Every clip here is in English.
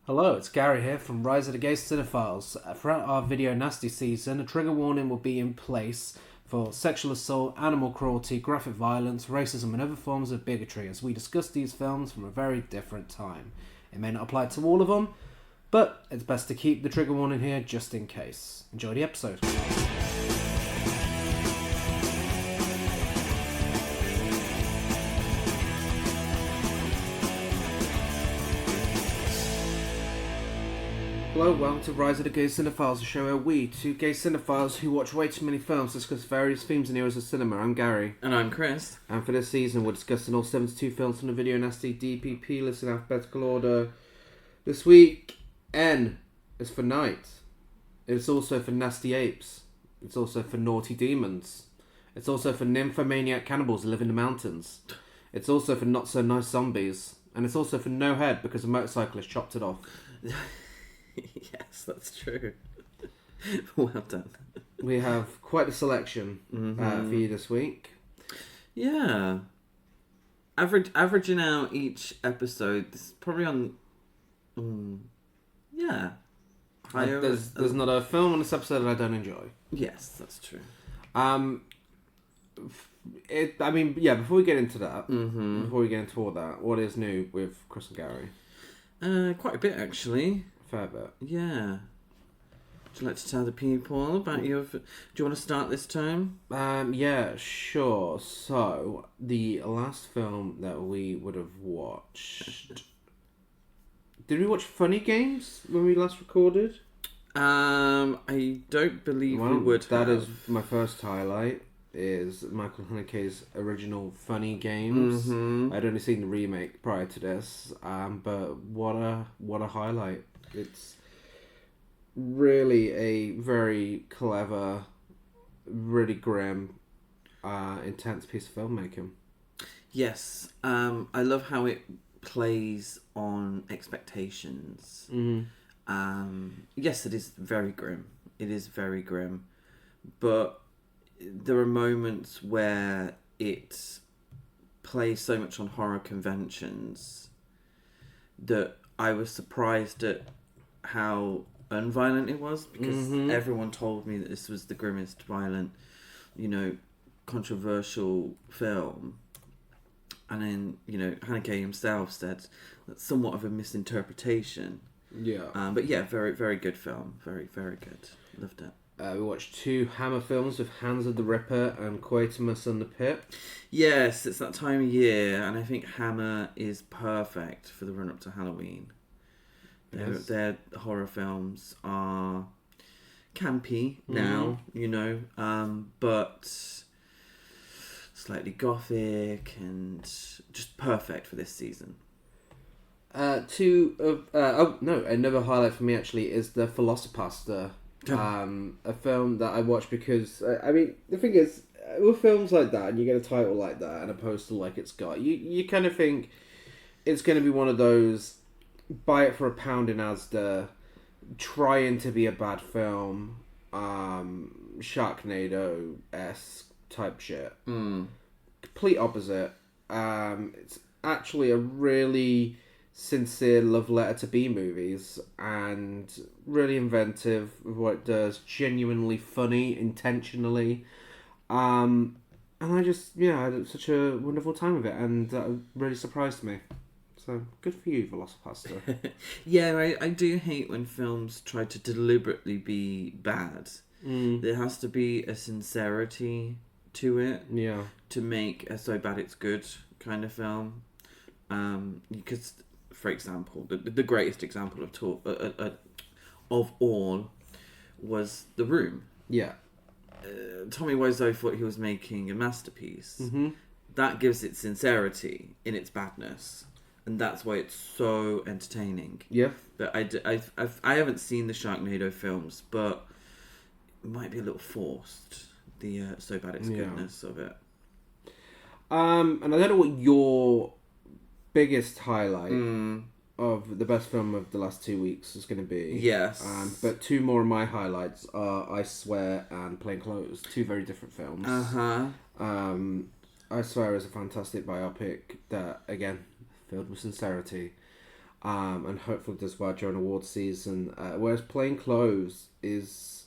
Hello, it's Gary here from Rise of the Gay Cinephiles. Throughout our video nasty season, a trigger warning will be in place for sexual assault, animal cruelty, graphic violence, racism and other forms of bigotry as we discuss these films from a very different time. It may not apply to all of them, but it's best to keep the trigger warning here just in case. Enjoy the episode. Hello, welcome to Rise of the Gay Cinephiles, a show where we, two gay cinephiles who watch way too many films, discuss various themes and eras of cinema. I'm Gary. And I'm Chris. And for this season, we're discussing all 72 films from the video Nasties DPP List in alphabetical order. This week, N is for Night. It's also for Nasty Apes. It's also for Naughty Demons. It's also for nymphomaniac cannibals who live in the mountains. It's also for Not So Nice Zombies. And it's also for No Head because a motorcyclist chopped it off. Yes, that's true. Well done. We have quite a selection for you this week. Yeah. Averaging out each episode, this is probably on... yeah. Higher, there's not a film on this episode that I don't enjoy. Yes, that's true. Before we get into that, before we get into all that, what is new with Chris and Gary? Quite a bit, actually. Fair bit. Yeah. Would you like to tell the people about your... Do you want to start this time? Yeah, sure. So, the last film that we would have watched... Did we watch Funny Games when we last recorded? I don't believe we would have. That is my first highlight, is Michael Haneke's original Funny Games. I'd only seen the remake prior to this, but what a highlight. It's really a very clever, really grim, intense piece of filmmaking. Yes, I love how it plays on expectations. Yes, it is very grim. It is very grim. But there are moments where it plays so much on horror conventions that I was surprised at how unviolent it was, because everyone told me that this was the grimmest, violent, controversial film. And then, Haneke himself said that's somewhat of a misinterpretation. Yeah. But yeah, very, very good film. Very, very good. Loved it. We watched two Hammer films with Hands of the Ripper and Quatermass and the Pit. Yes, it's that time of year, and I think Hammer is perfect for the run-up to Halloween. Their horror films are campy now, but slightly gothic and just perfect for this season. Another highlight for me actually is The Philosophaster. A film that I watched because the thing is, with films like that and you get a title like that and a poster like it's got, you kind of think it's going to be one of those buy it for £1 in Asda, trying to be a bad film, Sharknado-esque type shit. Complete opposite. It's actually a really sincere love letter to B-movies and really inventive with what it does, genuinely funny, intentionally. And I had such a wonderful time with it, and that really surprised me. So, good for you, Velocipaster. Yeah, I do hate when films try to deliberately be bad. There has to be a sincerity to it. Yeah. To make a so bad it's good kind of film. Because, for example, the greatest example of all was The Room. Yeah. Tommy Wiseau thought he was making a masterpiece. That gives it sincerity in its badness. And that's why it's so entertaining. Yeah. But I haven't seen the Sharknado films, but it might be a little forced, the so bad it's goodness of it. And I don't know what your biggest highlight of the best film of the last 2 weeks is going to be. Yes. But two more of my highlights are I Swear and Plain Clothes. Two very different films. I Swear is a fantastic biopic that, again, filled with sincerity. and hopefully does well during awards season. Whereas Plain Clothes is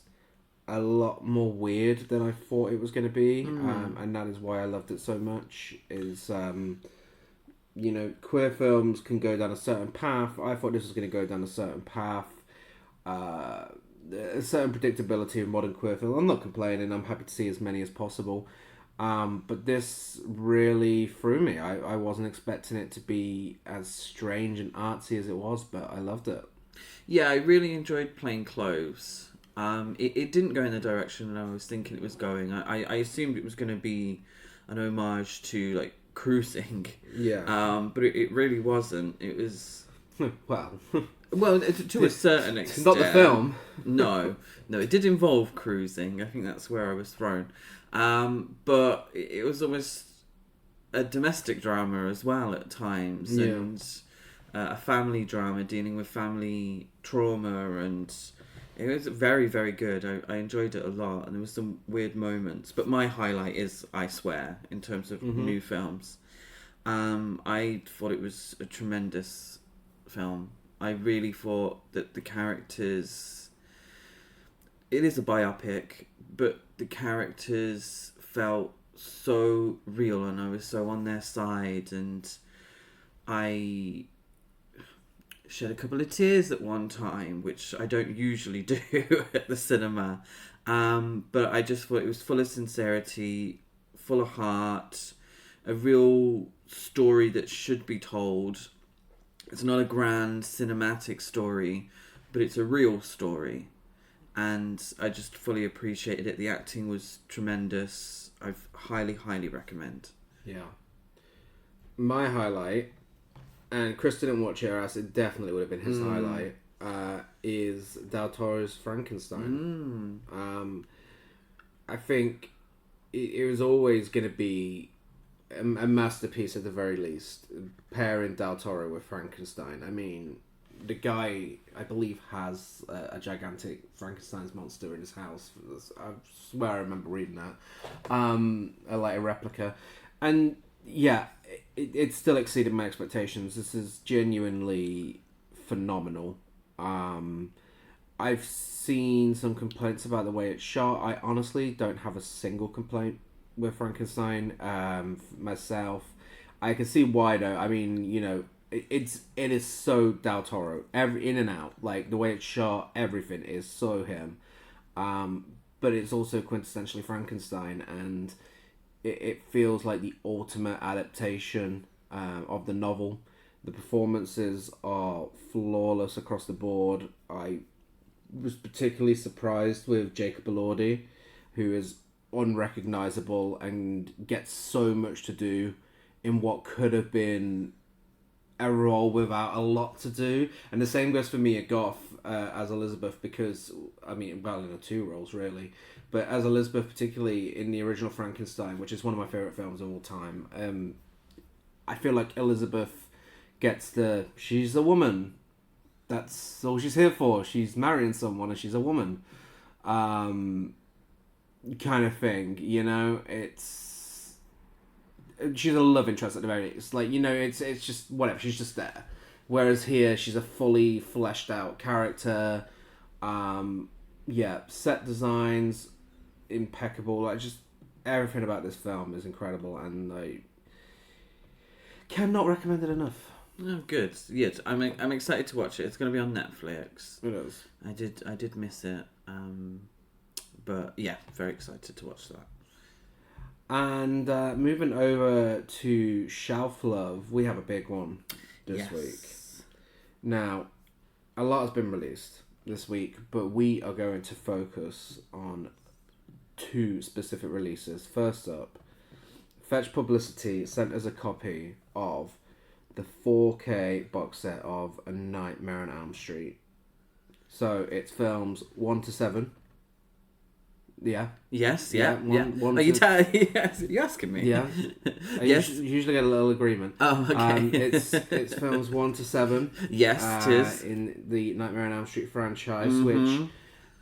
a lot more weird than I thought it was going to be, and that is why I loved it so much. Is queer films can go down a certain path. I thought this was going to go down a certain path. A certain predictability of modern queer film. I'm not complaining. I'm happy to see as many as possible. But this really threw me. I wasn't expecting it to be as strange and artsy as it was, but I loved it. Yeah, I really enjoyed Plain Clothes. It didn't go in the direction I was thinking it was going. I assumed it was going to be an homage to like cruising. Yeah. But it really wasn't. It was well, to a certain extent. Not the film. No, it did involve cruising. I think that's where I was thrown. But it was almost a domestic drama as well at times, and a family drama dealing with family trauma, and it was very, very good. I enjoyed it a lot, and there was some weird moments. But my highlight is I Swear in terms of new films. I thought it was a tremendous film. I really thought that the characters... It is a biopic, but the characters felt so real and I was so on their side, and I shed a couple of tears at one time, which I don't usually do at the cinema. But I just thought it was full of sincerity, full of heart, a real story that should be told. It's not a grand cinematic story, but it's a real story. And I just fully appreciated it. The acting was tremendous. I highly, highly recommend. Yeah. My highlight, and Chris didn't watch it, or else it definitely would have been his highlight, is Del Toro's Frankenstein. I think it was always going to be a masterpiece at the very least, pairing Del Toro with Frankenstein. I mean, the guy, I believe, has a gigantic Frankenstein's monster in his house. I swear I remember reading that. Like a replica. And yeah, it still exceeded my expectations. This is genuinely phenomenal. I've seen some complaints about the way it's shot. I honestly don't have a single complaint with Frankenstein myself. I can see why though. I mean, it is so Del Toro, every in and out, like the way it's shot, everything is so him. But it's also quintessentially Frankenstein, and it feels like the ultimate adaptation of the novel. The performances are flawless across the board. I was particularly surprised with Jacob Elordi, who is unrecognizable and gets so much to do in what could have been a role without a lot to do. And the same goes for Mia Goth as Elizabeth, because I mean, well, in the two roles really, but as Elizabeth, particularly in the original Frankenstein, which is one of my favorite films of all time, I feel like Elizabeth gets she's a woman, that's all she's here for, she's marrying someone and she's a woman, kind of thing, it's she's a love interest at the very least, like, it's just whatever, she's just there. Whereas here she's a fully fleshed out character. Set designs impeccable, like just everything about this film is incredible, and I cannot recommend it enough. Oh, good. Yeah, I'm excited to watch it. It's going to be on Netflix. It is. I did miss it. But yeah, very excited to watch that. And moving over to Shelf Love, we have a big one this week. Now, a lot has been released this week, but we are going to focus on two specific releases. First up, Fetch Publicity sent us a copy of the 4K box set of A Nightmare on Elm Street. So it's films 1 to 7. Yeah. Yes. Yeah. One Are you you asking me? Yeah. Yes. Usually get a little agreement. Oh, okay. It's films 1 to 7. Yes, it is. In the Nightmare on Elm Street franchise, which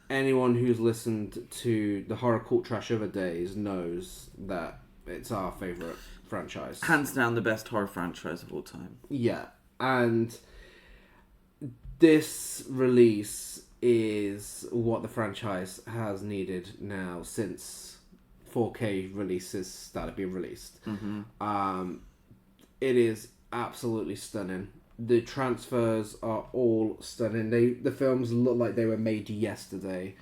anyone who's listened to the Horror Cult Trash Other Days knows that it's our favourite franchise. Hands down the best horror franchise of all time. Yeah. And this release is what the franchise has needed now since 4K releases started being released. It is absolutely stunning. The transfers are all stunning. The films look like they were made yesterday.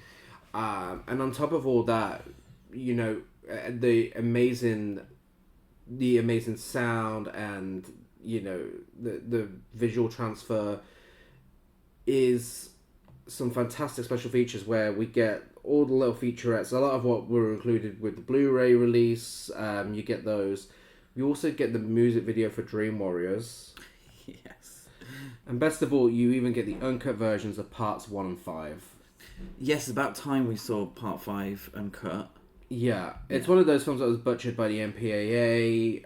And on top of all that, you know, the amazing sound and, you know, the visual transfer is some fantastic special features where we get all the little featurettes. A lot of what were included with the Blu-ray release, you get those. You also get the music video for Dream Warriors. Yes. And best of all, you even get the uncut versions of parts 1 and 5. Yes, about time we saw part 5 uncut. Yeah, it's one of those films that was butchered by the MPAA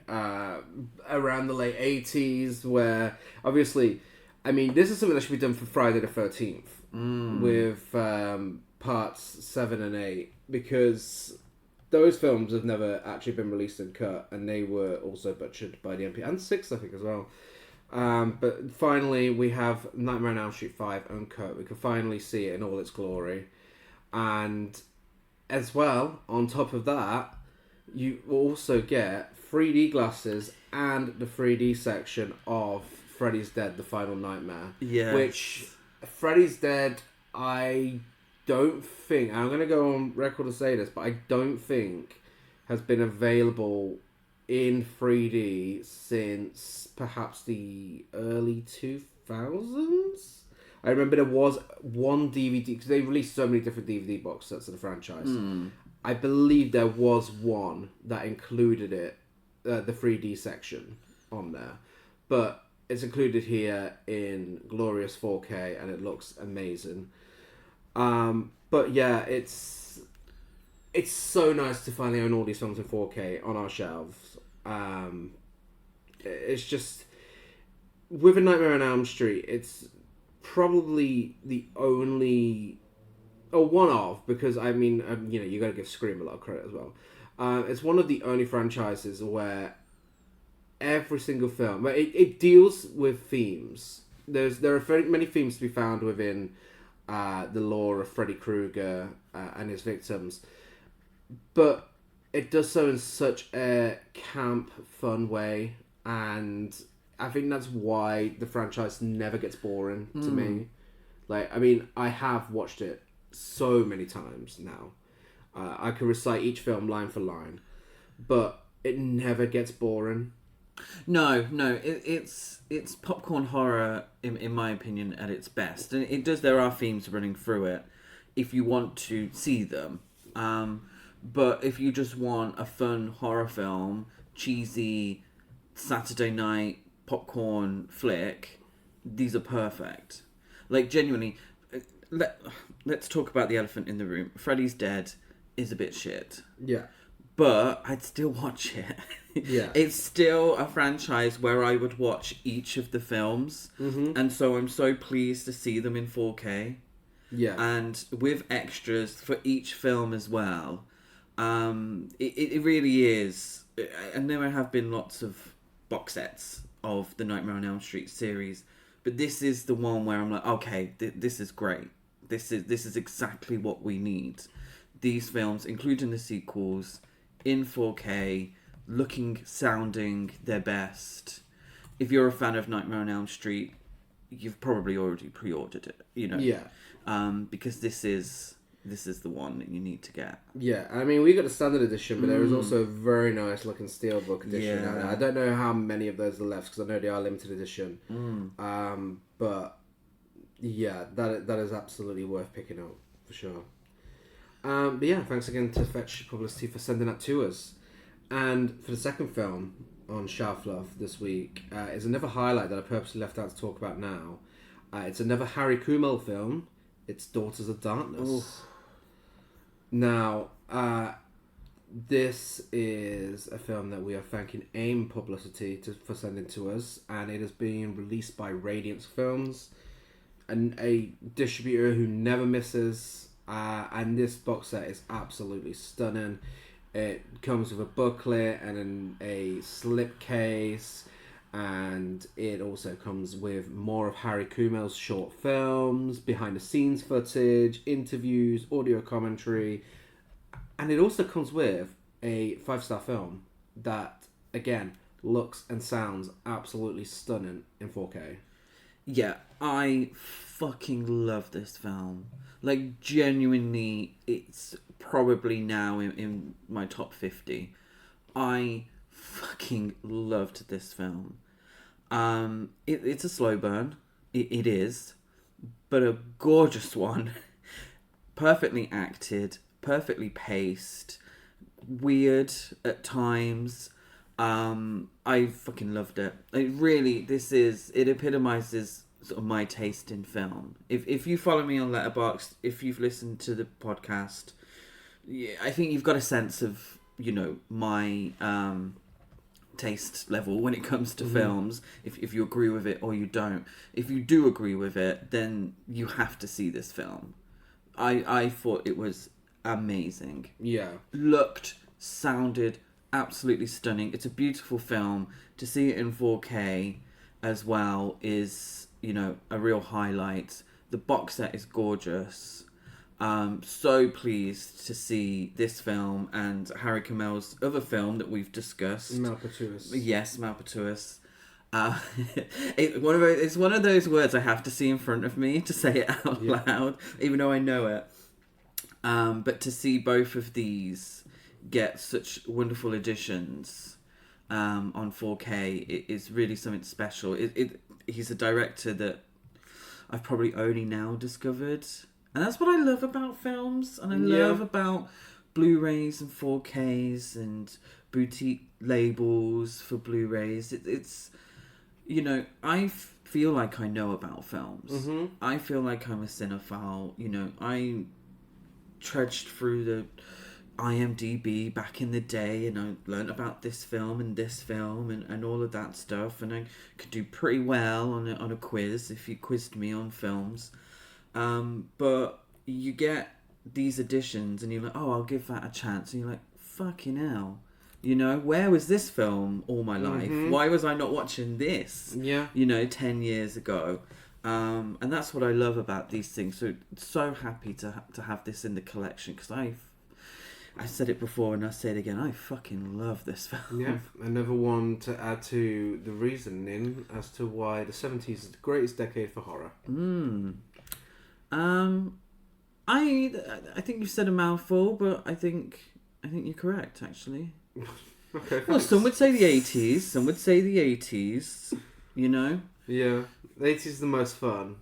around the late 80s, where, obviously, I mean, this is something that should be done for Friday the 13th with parts 7 and 8, because those films have never actually been released in cut, and they were also butchered by the MPAA, and 6, I think, as well. But finally, we have Nightmare on Elm Street 5 uncut. We can finally see it in all its glory. And as well, on top of that, you also get 3D glasses and the 3D section of Freddy's Dead, The Final Nightmare. Yeah. Which, Freddy's Dead, I don't think, I'm going to go on record to say this, but I don't think has been available in 3D since perhaps the early 2000s. I remember there was one DVD, because they released so many different DVD box sets of the franchise. I believe there was one that included it, the 3D section on there. But it's included here in glorious 4K, and it looks amazing. But yeah, it's so nice to finally own all these films in 4K on our shelves. It's just, with A Nightmare on Elm Street, it's probably the only, or one of, because I mean, you know, you got to give Scream a lot of credit as well. It's one of the only franchises where every single film, it deals with themes. There are very many themes to be found within the lore of Freddy Krueger and his victims, but it does so in such a camp, fun way, and I think that's why the franchise never gets boring to me. Like, I mean, I have watched it so many times now. I can recite each film line for line, but it never gets boring. No, it's popcorn horror in my opinion at its best, and it does. There are themes running through it if you want to see them. But if you just want a fun horror film, cheesy Saturday night popcorn flick, these are perfect. Like, genuinely, let's talk about the elephant in the room. Freddy's Dead is a bit shit. Yeah. But I'd still watch it. Yeah. It's still a franchise where I would watch each of the films. Mm-hmm. And so I'm so pleased to see them in 4K. Yeah. And with extras for each film as well. It really is. And there have been lots of box sets of the Nightmare on Elm Street series. But this is the one where I'm like, okay, this is great. This is exactly what we need. These films, including the sequels, in 4K, looking, sounding their best. If you're a fan of Nightmare on Elm Street, you've probably already pre-ordered it, you know. Yeah. Because this is the one that you need to get. Yeah, I mean, we got the standard edition, but there is also a very nice looking steelbook edition out there. I don't know how many of those are left, because I know they are limited edition. But yeah, that is absolutely worth picking up, for sure. But yeah, thanks again to Fetch Publicity for sending that to us. And for the second film on Shelf Love this week is another highlight that I purposely left out to talk about now. It's another Harry Kumel film. It's Daughters of Darkness. Ooh. Now, this is a film that we are thanking AIM Publicity for sending to us, and it is being released by Radiance Films, a distributor who never misses. And this box set is absolutely stunning. It comes with a booklet and a slip case, And it also comes with more of Harry Kumel's short films, behind-the-scenes footage, interviews, audio commentary. And it also comes with a 5-star film that, again, looks and sounds absolutely stunning in 4K. Yeah, I fucking love this film. Like, genuinely, it's probably now in my top 50. I fucking loved this film. It's a slow burn. It is. But a gorgeous one. Perfectly acted. Perfectly paced. Weird at times. I fucking loved it. It really, it epitomizes sort of my taste in film. If you follow me on Letterboxd, if you've listened to the podcast, yeah, I think you've got a sense of, my taste level when it comes to films. If you agree with it or you don't. If you do agree with it, then you have to see this film. I thought it was amazing. Yeah. Looked, sounded absolutely stunning. It's a beautiful film. To see it in 4K as well is, a real highlight. The box set is gorgeous. So pleased to see this film and Harry Kumel's other film that we've discussed. Malpatuous. Yes, Malpatuous. It's one of those words I have to see in front of me to say it out loud, even though I know it. But to see both of these get such wonderful additions on 4K, it is really something special. He's a director that I've probably only now discovered. And that's what I love about films. And I love about Blu-rays and 4Ks and boutique labels for Blu-rays. It's I feel like I know about films. Mm-hmm. I feel like I'm a cinephile. I trudged through the IMDb back in the day and I learnt about this film and all of that stuff, and I could do pretty well on a quiz if you quizzed me on films. But you get these editions and you're like, oh, I'll give that a chance, and you're like, fucking hell, where was this film all my life? Why was I not watching this 10 years ago? And that's what I love about these things. So happy to have this in the collection, because I said it before and I say it again, I fucking love this film. Yeah, another one to add to the reasoning as to why the 70s is the greatest decade for horror. I think you said a mouthful, but I think you're correct, actually. Okay. Well, some would say the 80s, some would say the 80s, Yeah, the 80s is the most fun.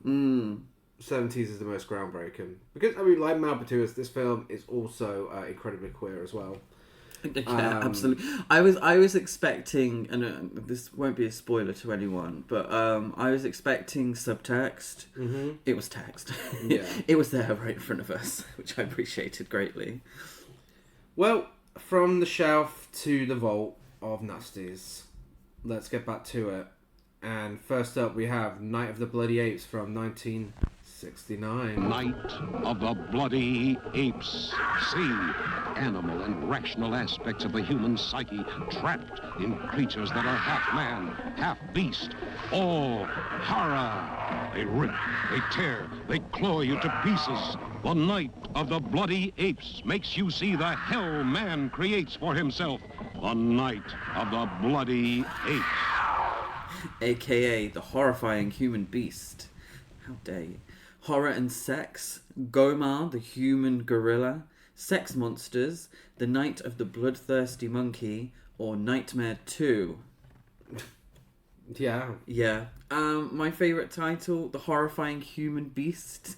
70s is the most groundbreaking. Because, like Malpatuous, this film is also incredibly queer as well. Yeah, absolutely. I was expecting, and this won't be a spoiler to anyone, but I was expecting subtext. Mm-hmm. It was text. Yeah. It was there right in front of us, which I appreciated greatly. Well, from the shelf to the vault of Nasties, let's get back to it. And first up, we have Night of the Bloody Apes from 1969. Night of the Bloody Apes. See animal and rational aspects of the human psyche trapped in creatures that are half man, half beast. All horror. They rip, they tear, they claw you to pieces. The Night of the Bloody Apes makes you see the hell man creates for himself. The Night of the Bloody Apes. AKA the horrifying human beast. How dare you. Horror and sex, Gomar the human gorilla, sex monsters, the Night of the bloodthirsty monkey, or Nightmare 2. Yeah. Yeah. My favourite title, the horrifying human beast.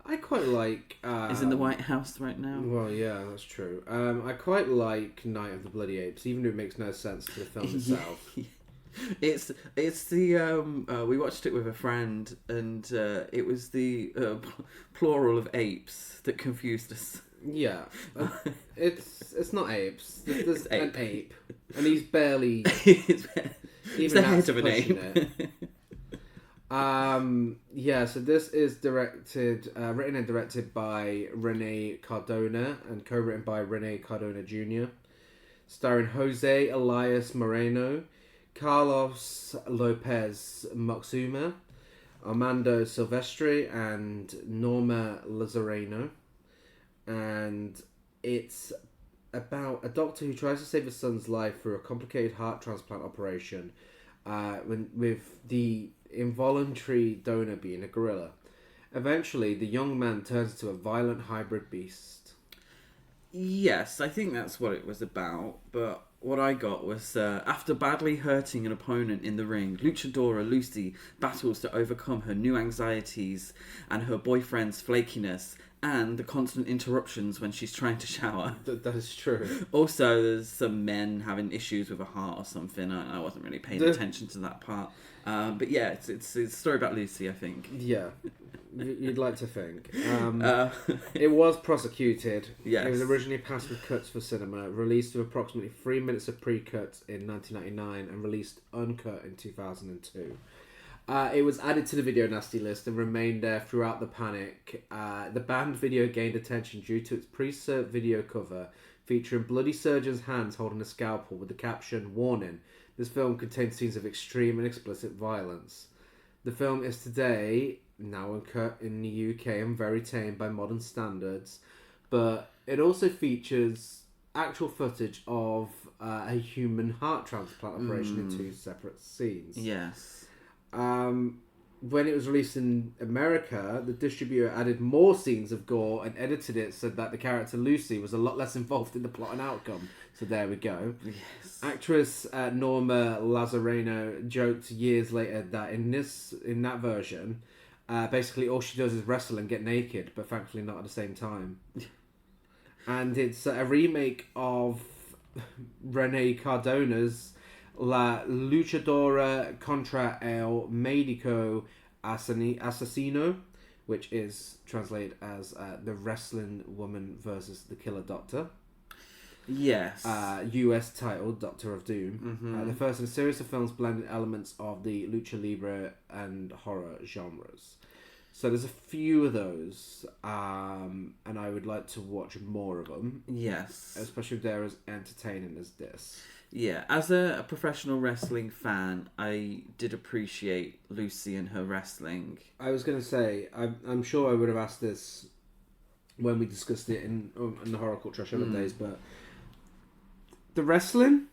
I quite like... is in the White House right now. Well, yeah, that's true. I quite like Night of the Bloody Apes, even though it makes no sense to the film itself. It's the we watched it with a friend, and it was the plural of apes that confused us. Yeah, it's not apes. There's an ape, and he's barely it's the head of an ape. Yeah, so this is written and directed by René Cardona and co-written by René Cardona Jr., starring Jose Elias Moreno, Carlos Lopez Moxuma, Armando Silvestri, and Norma Lazareno. And it's about a doctor who tries to save his son's life through a complicated heart transplant operation, with the involuntary donor being a gorilla. Eventually, the young man turns into a violent hybrid beast. Yes, I think that's what it was about, but what I got was, after badly hurting an opponent in the ring, luchadora Lucy battles to overcome her new anxieties and her boyfriend's flakiness and the constant interruptions when she's trying to shower. That is true. Also, there's some men having issues with a heart or something. I wasn't really paying attention to that part. But yeah, it's a story about Lucy, I think. Yeah, you'd like to think. It was prosecuted. Yes. It was originally passed with cuts for cinema, released with approximately 3 minutes of pre-cuts in 1999, and released uncut in 2002. It was added to the video nasty list and remained there throughout the panic. The banned video gained attention due to its pre-cert video cover featuring bloody surgeon's hands holding a scalpel with the caption, "Warning, this film contains scenes of extreme and explicit violence." The film is today now uncut in the UK and very tame by modern standards, but it also features actual footage of a human heart transplant operation in 2 separate scenes. Yes. When it was released in America, the distributor added more scenes of gore and edited it so that the character Lucy was a lot less involved in the plot and outcome. So there we go. Yes. Actress Norma Lazareno joked years later that in that version, basically all she does is wrestle and get naked, but thankfully not at the same time. And it's a remake of René Cardona's La Luchadora contra el Médico Asesino, which is translated as the wrestling woman versus the killer doctor. Yes. US title, Doctor of Doom. Mm-hmm. The first in a series of films blending elements of the lucha libre and horror genres. So there's a few of those, and I would like to watch more of them. Yes. Especially if they're as entertaining as this. Yeah, as a professional wrestling fan, I did appreciate Lucy and her wrestling. I was going to say, I'm sure I would have asked this when we discussed it in the Horror Cult Trash days, but the wrestling?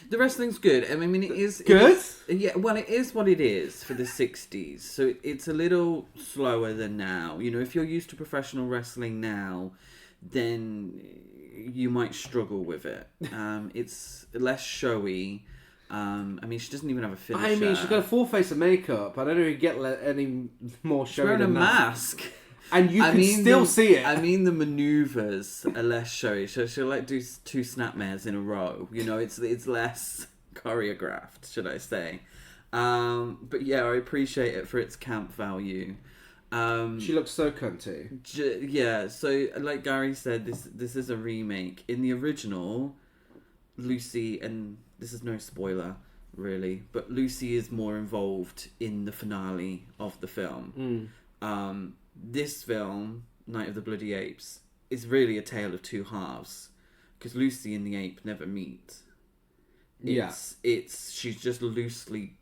The wrestling's good. I mean, it is... Good? Yeah, well, it is what it is for the 60s. So it's a little slower than now. You know, if you're used to professional wrestling now, then you might struggle with it. It's less showy. I mean, she doesn't even have a finisher. I mean, she's got a full face of makeup. I don't know if you get any more showy than that. She's wearing a mask. And you can still see it. I mean, the maneuvers are less showy. She'll like do 2 snapmares in a row. You know, it's less choreographed, should I say. But yeah, I appreciate it for its camp value. She looks so cunty. Yeah, so like Gary said, this is a remake. In the original, Lucy, and this is no spoiler really, but Lucy is more involved in the finale of the film. This film, Night of the Bloody Apes, is really a tale of 2 halves, because Lucy and the ape never meet. She's just loosely,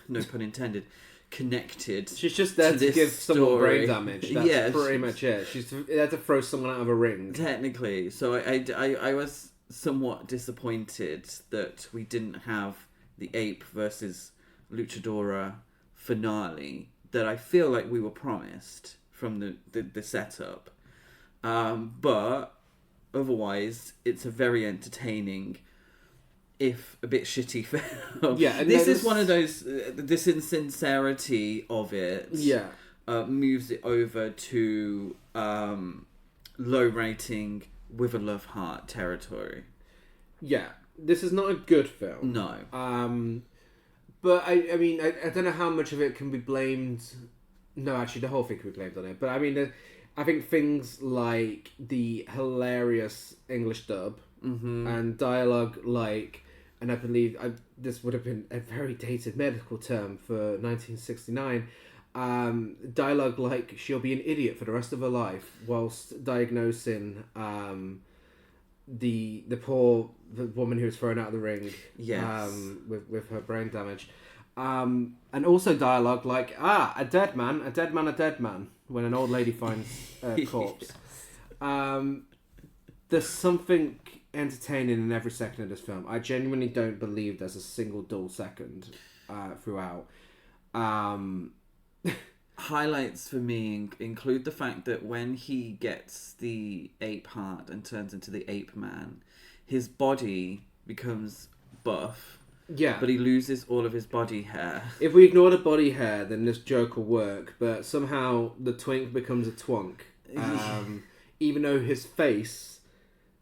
no pun intended, connected. She's just there to give someone brain damage. That's pretty she's much it. She's there to throw someone out of a ring. Technically. So I was somewhat disappointed that we didn't have the ape versus luchadora finale that I feel like we were promised from the setup. But otherwise, it's a very entertaining, if a bit shitty film. Yeah, and this is one of those, this insincerity of it moves it over to low rating with a love heart territory. Yeah, this is not a good film. No. But I mean, I don't know how much of it can be blamed. No, actually, the whole thing can be blamed on it. But I mean, I think things like the hilarious English dub and dialogue like, and I believe this would have been a very dated medical term for 1969, dialogue like she'll be an idiot for the rest of her life whilst diagnosing the woman who was thrown out of the ring. Yes. With her brain damage. And also dialogue like, a dead man, a dead man, a dead man, when an old lady finds a corpse. Yes. There's something entertaining in every second of this film. I genuinely don't believe there's a single dull second throughout. Highlights for me include the fact that when he gets the ape heart and turns into the ape man, his body becomes buff. Yeah. But he loses all of his body hair. If we ignore the body hair, then this joke will work. But somehow the twink becomes a twonk. Even though his face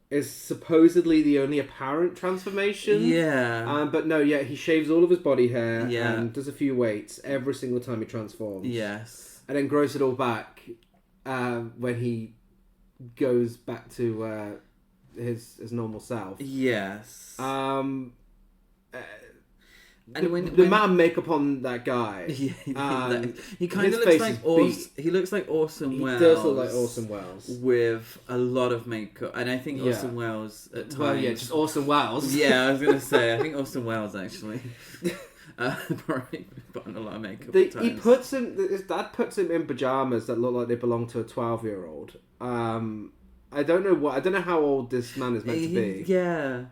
is supposedly the only apparent transformation. Yeah. But no, he shaves all of his body hair and does a few weights every single time he transforms. Yes. And then grows it all back when he goes back to his normal self. Yes. And when the amount of makeup on that guy, he kind of looks like he looks like Orson Welles. He does look like Orson Welles with a lot of makeup, and I think Orson Welles at times. Well, just Orson Welles. Yeah, I was gonna say I think Orson Welles actually. Probably put on a lot of makeup. His dad puts him in pajamas that look like they belong to a 12-year-old. I don't know how old this man is meant to be. Yeah.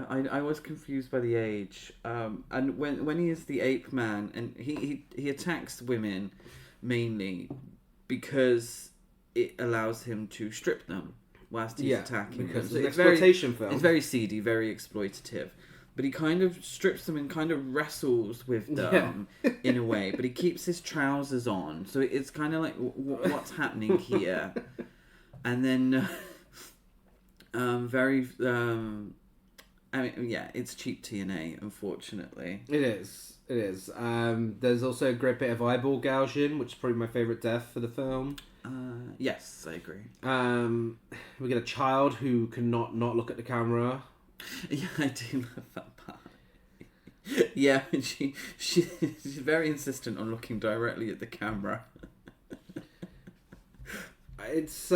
I was confused by the age. And when he is the ape man, and he attacks women mainly because it allows him to strip them whilst he's attacking them. It's an exploitation film. It's very seedy, very exploitative. But he kind of strips them and kind of wrestles with them in a way. But he keeps his trousers on, so it's kind of like what's happening here. And then, it's cheap TNA, unfortunately. It is. There's also a great bit of eyeball gouging, which is probably my favourite death for the film. Yes, I agree. We get a child who cannot not look at the camera. Yeah, I do love that part. Yeah, she's very insistent on looking directly at the camera. It's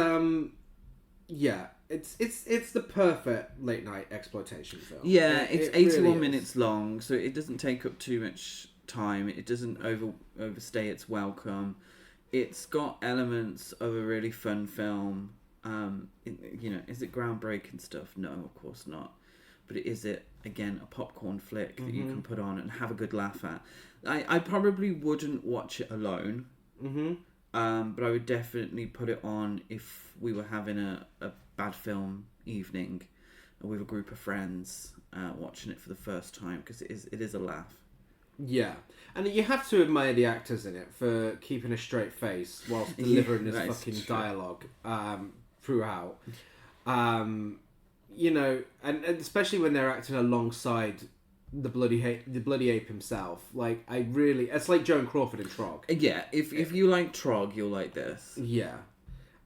it's the perfect late night exploitation film. Yeah, it's 81 really minutes long, so it doesn't take up too much time. It doesn't overstay its welcome. It's got elements of a really fun film. Is it groundbreaking stuff? No, of course not. But is it, again, a popcorn flick that you can put on and have a good laugh at? I probably wouldn't watch it alone. Mm-hmm. But I would definitely put it on if we were having a bad film evening with a group of friends watching it for the first time, because it is a laugh. Yeah, and you have to admire the actors in it for keeping a straight face whilst delivering this fucking dialogue throughout. And especially when they're acting alongside the bloody ape himself. Like, it's like Joan Crawford in Trog. Yeah, if you like Trog, you'll like this. Yeah,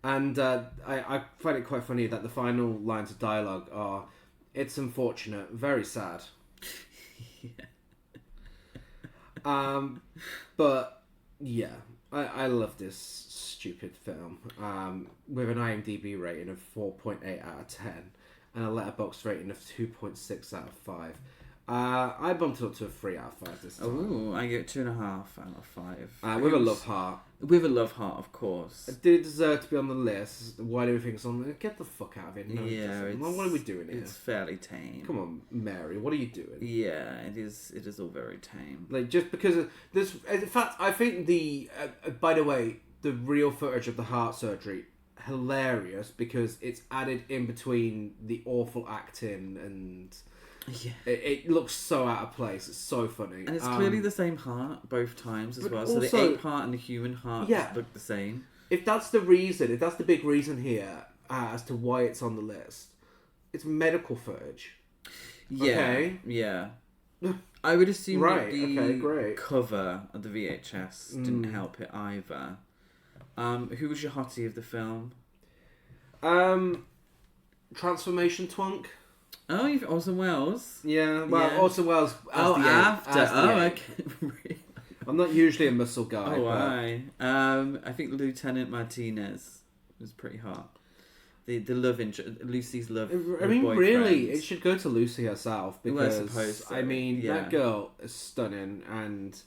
and I find it quite funny that the final lines of dialogue are, "It's unfortunate, very sad." Yeah. But yeah, I love this stupid film. With an IMDb rating of 4.8 out of 10 and a Letterboxd rating of 2.6 out of 5. I bumped it up to a 3 out of 5 this time. Ooh, I get 2.5 out of 5. With a love heart. With a love heart, of course. It did deserve to be on the list. Why do we think it's on there? Get the fuck out of it. No, yeah, what are we doing here? It's fairly tame. Come on, Mary, what are you doing? Yeah, it is all very tame. Like, just because of this... In fact, I think by the way, the real footage of the heart surgery, hilarious, because it's added in between the awful acting and... Yeah. It looks so out of place. It's so funny. And it's clearly the same heart both times as well. Also, so the ape heart and the human heart look the same. If that's the big reason here as to why it's on the list, it's medical footage. Yeah. Okay? Yeah. I would assume that the great. cover of the VHS didn't help it either. Who was your hottie of the film? Transformation Twunk. Oh, you've Orson Welles. Yeah, Orson Welles. Okay. I'm not usually a muscle guy. Oh, I think Lieutenant Martinez was pretty hot. the love interest, Lucy's love. I mean, really, it should go to Lucy herself because I suppose so. that girl is stunning, and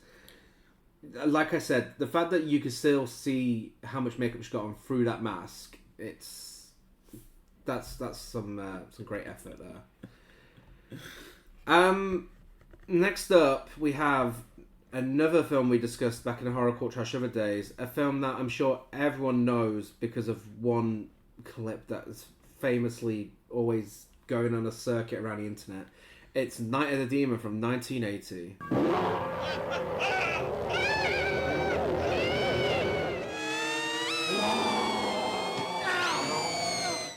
like I said, the fact that you can still see how much makeup she got on through that mask, that's some great effort there. Next up, we have another film we discussed back in the Horror Court Trash Other days, a film that I'm sure everyone knows because of one clip that is famously always going on a circuit around the internet. It's Night of the Demon from 1980.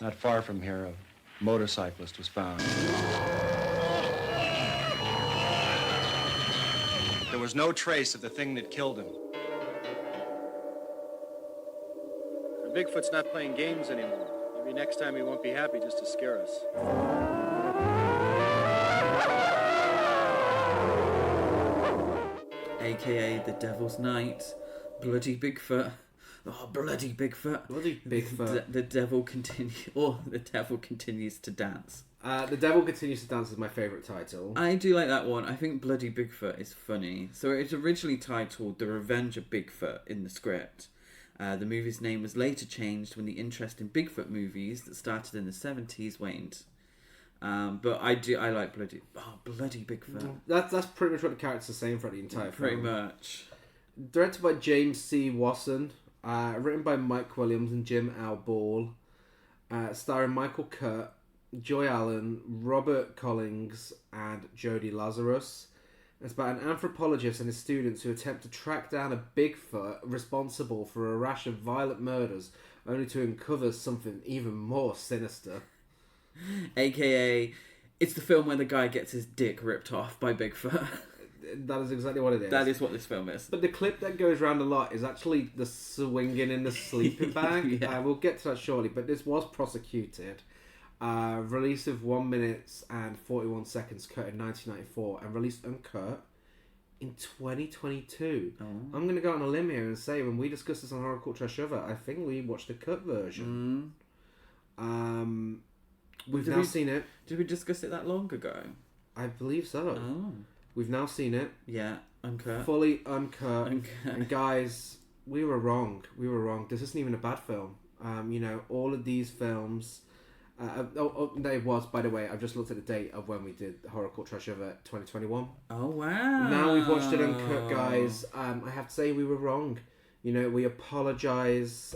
Not far from here, a motorcyclist was found. There was no trace of the thing that killed him. Bigfoot's not playing games anymore. Maybe next time he won't be happy just to scare us. AKA The Devil's Night, Bloody Bigfoot. Oh, bloody Bigfoot. Bloody Bigfoot. The devil continues to dance. The Devil Continues to Dance is my favourite title. I do like that one. I think Bloody Bigfoot is funny. So it was originally titled The Revenge of Bigfoot in the script. The movie's name was later changed when the interest in Bigfoot movies that started in the 70s waned. But I like Bloody Bigfoot. That's pretty much what the characters are saying for the entire film. Pretty much. Directed by James C. Wasson. Written by Mike Williams and Jim Al Ball. Starring Michael Kurt, Joy Allen, Robert Collins, and Jodie Lazarus. It's about an anthropologist and his students who attempt to track down a Bigfoot responsible for a rash of violent murders, only to uncover something even more sinister. AKA, it's the film where the guy gets his dick ripped off by Bigfoot. That is exactly what it is. That is what this film is. But the clip that goes around a lot is actually the swinging in the sleeping bag. Yeah. We'll get to that shortly, but this was prosecuted. Release of 1 minute and 41 seconds cut in 1994 and released uncut in 2022. Oh. I'm going to go on a limb here and say when we discussed this on Horror Court Trash Other, I think we watched the cut version. We've now seen it. Did we discuss it that long ago? I believe so. Oh. We've now seen it. Yeah, uncut. Fully uncut. And guys, we were wrong. This isn't even a bad film. All of these films... there was, by the way, I've just looked at the date of when we did Horror Court Trash Over 2021. Oh, wow. Now we've watched it uncut, guys. I have to say we were wrong. We apologise.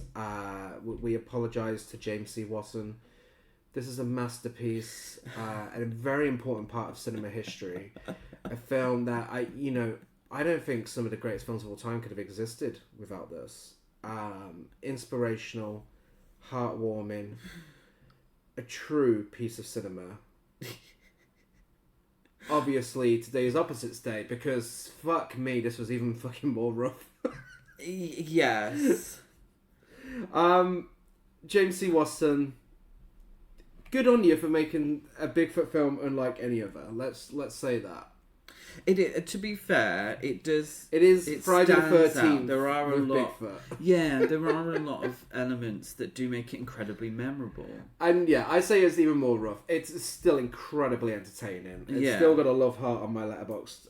We apologise to James C. Wasson. This is a masterpiece and a very important part of cinema history. A film that I don't think some of the greatest films of all time could have existed without this. Inspirational, heartwarming, a true piece of cinema. Obviously, today is Opposites Day because fuck me, this was even fucking more rough. Yes. James C. Wasson, good on you for making a Bigfoot film unlike any other. Let's say that. To be fair, it does. It is Friday the 13th. There are a lot. Bigfoot. Yeah, there are a lot of elements that do make it incredibly memorable. And yeah, I say it's even more rough. It's still incredibly entertaining. It's still got a love heart on my Letterboxd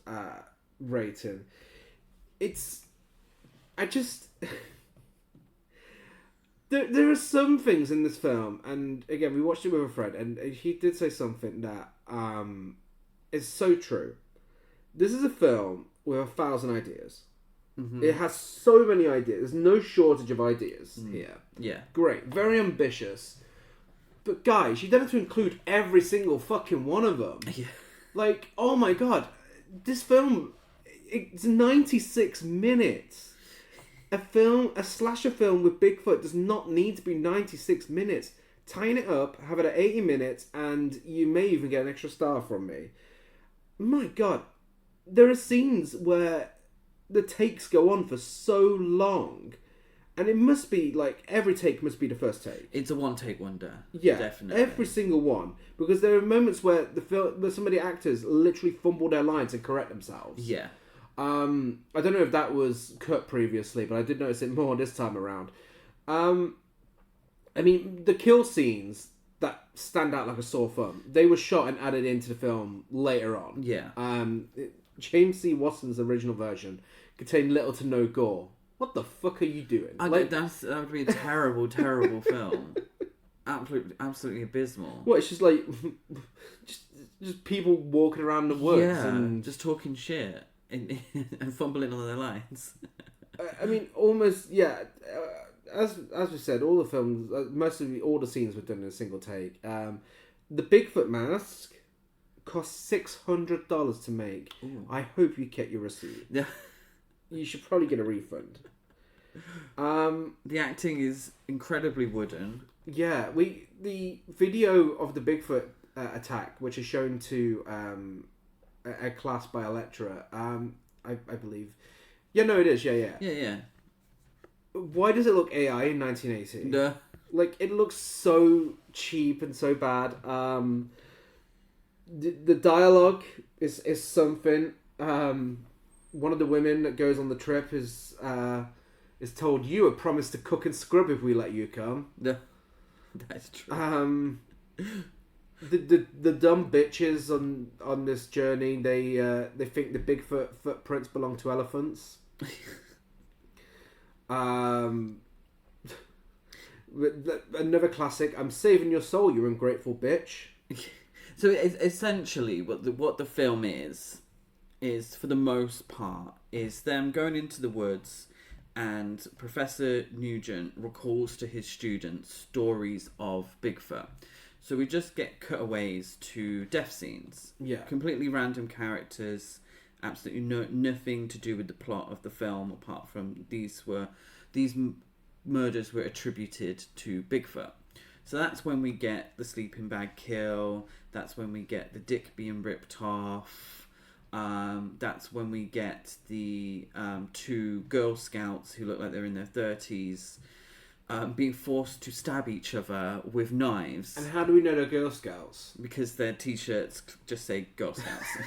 rating. There are some things in this film, and again, we watched it with a friend, and he did say something that is so true. This is a film with 1,000 ideas. Mm-hmm. It has so many ideas. There's no shortage of ideas here. Yeah. Great. Very ambitious. But guys, you don't have to include every single fucking one of them. Yeah. Like, oh my god. This film, it's 96 minutes. A slasher film with Bigfoot does not need to be 96 minutes. Tying it up, have it at 80 minutes, and you may even get an extra star from me. My god. There are scenes where the takes go on for so long, and it must be like every take must be the first take. It's a one-take wonder. Yeah, definitely. Every single one, because there are moments where some of the actors literally fumble their lines and correct themselves. Yeah. I don't know if that was cut previously, but I did notice it more this time around. I mean, the kill scenes that stand out like a sore thumb, they were shot and added into the film later on. Yeah. James C. Watson's original version contained little to no gore. What the fuck are you doing? That would be a terrible, terrible film. Absolutely abysmal. What? It's just like just people walking around the woods and just talking shit and fumbling on their lines. I mean, almost as we said, all the films, all the scenes were done in a single take. The Bigfoot mask cost $600 to make. Ooh. I hope you get your receipt. Yeah. You should probably get a refund. The acting is incredibly wooden. Yeah, the video of the Bigfoot attack, which is shown to a class by a lecturer, I believe. Yeah, no, it is. Yeah. Why does it look AI in 1980? No. Like, it looks so cheap and so bad. The dialogue is something. One of the women that goes on the trip is told, "You were promised to cook and scrub if we let you come." No, that's true. The dumb bitches on this journey, they think the Bigfoot footprints belong to elephants. Another classic. "I'm saving your soul, you ungrateful bitch." So essentially, what the film is for the most part is them going into the woods, and Professor Nugent recalls to his students stories of Bigfoot. So we just get cutaways to death scenes. Yeah. Completely random characters, absolutely nothing to do with the plot of the film, apart from these murders were attributed to Bigfoot. So that's when we get the sleeping bag kill. That's when we get the dick being ripped off. That's when we get the 2 Girl Scouts who look like they're in their 30s being forced to stab each other with knives. And how do we know they're Girl Scouts? Because their t-shirts just say Girl Scouts.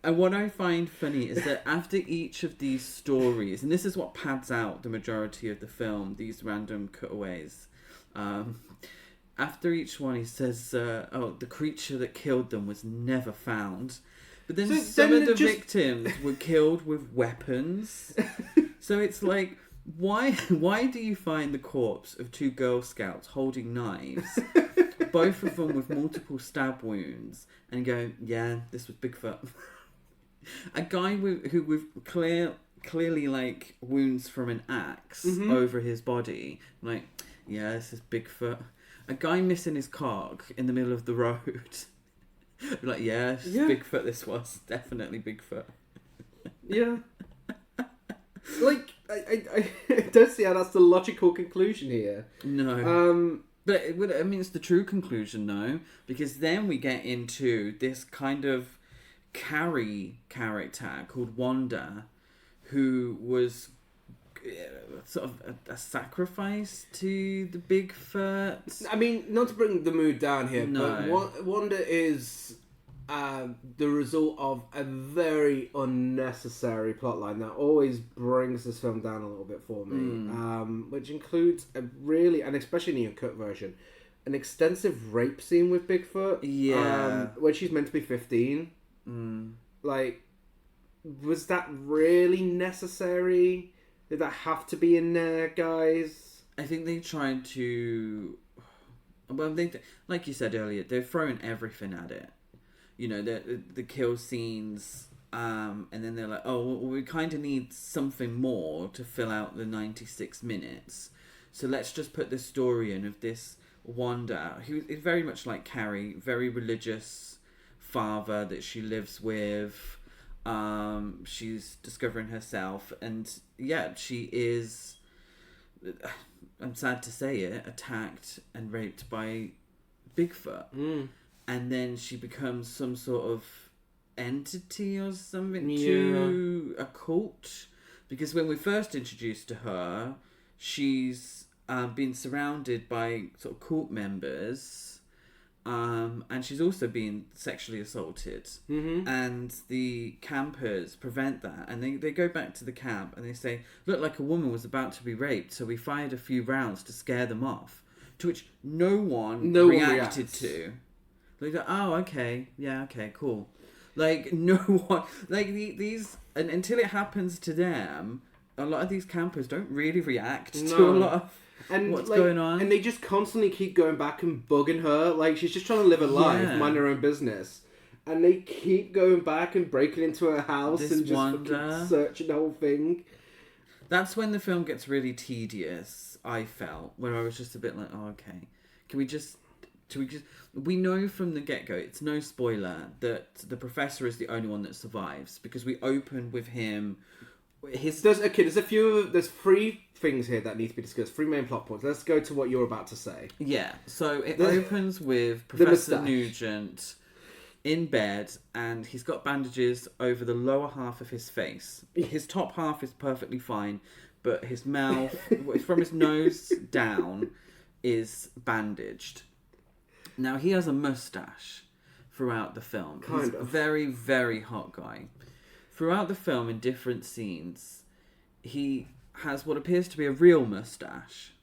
And what I find funny is that after each of these stories, and this is what pads out the majority of the film, these random cutaways, after each one he says, the creature that killed them was never found. But then some of the victims were killed with weapons. So it's like, why do you find the corpse of 2 Girl Scouts holding knives, both of them with multiple stab wounds, and go, yeah, this was Bigfoot? A guy who with clearly like wounds from an axe over his body, like, yeah, this is Bigfoot. A guy missing his cock in the middle of the road, like, yeah, Bigfoot. This was definitely Bigfoot. Yeah. Like, I don't see how that's the logical conclusion here. No. But I mean, it's the true conclusion, though, because then we get into this kind of Carrie character called Wanda, who was sort of a sacrifice to the Bigfoot. I mean, not to bring the mood down here, no. But Wanda is the result of a very unnecessary plotline that always brings this film down a little bit for me, which includes a really, and especially in the uncut version, an extensive rape scene with Bigfoot. Yeah. When she's meant to be 15. Like, was that really necessary? Did that have to be in there, guys? I think they tried to... Well, like you said earlier, they're throwing everything at it. You know, the kill scenes, and then they're like, oh, well, we kind of need something more to fill out the 96 minutes. So let's just put the story in of this Wanda, who is very much like Carrie, very religious father that she lives with. She's discovering herself, and yeah, she is, I'm sad to say it, attacked and raped by Bigfoot. And then she becomes some sort of entity or something to a cult. Because when we first introduced to her, she's been surrounded by sort of cult members. and she's also being sexually assaulted. And the campers prevent that, and they go back to the camp and they say, looked like a woman was about to be raped, so we fired a few rounds to scare them off. To which no one reacted to. Like, oh, okay, yeah, okay, cool. Like, no one, like these, and until it happens to them, a lot of these campers don't really react to a lot of what's going on. And they just constantly keep going back and bugging her. Like, she's just trying to live a life, mind her own business. And they keep going back and breaking into her house and just fucking searching the whole thing. That's when the film gets really tedious, I felt, where I was just a bit like, oh, okay. We know from the get-go, it's no spoiler, that the professor is the only one that survives, because we open with him. There's 3 things here that need to be discussed. 3 main plot points. Let's go to what you're about to say. Yeah, so it opens with Professor Nugent in bed, and he's got bandages over the lower half of his face. His top half is perfectly fine, but his mouth, from his nose down, is bandaged. Now, he has a mustache throughout the film. He's a very, very hot guy. Throughout the film, in different scenes, he has what appears to be a real mustache.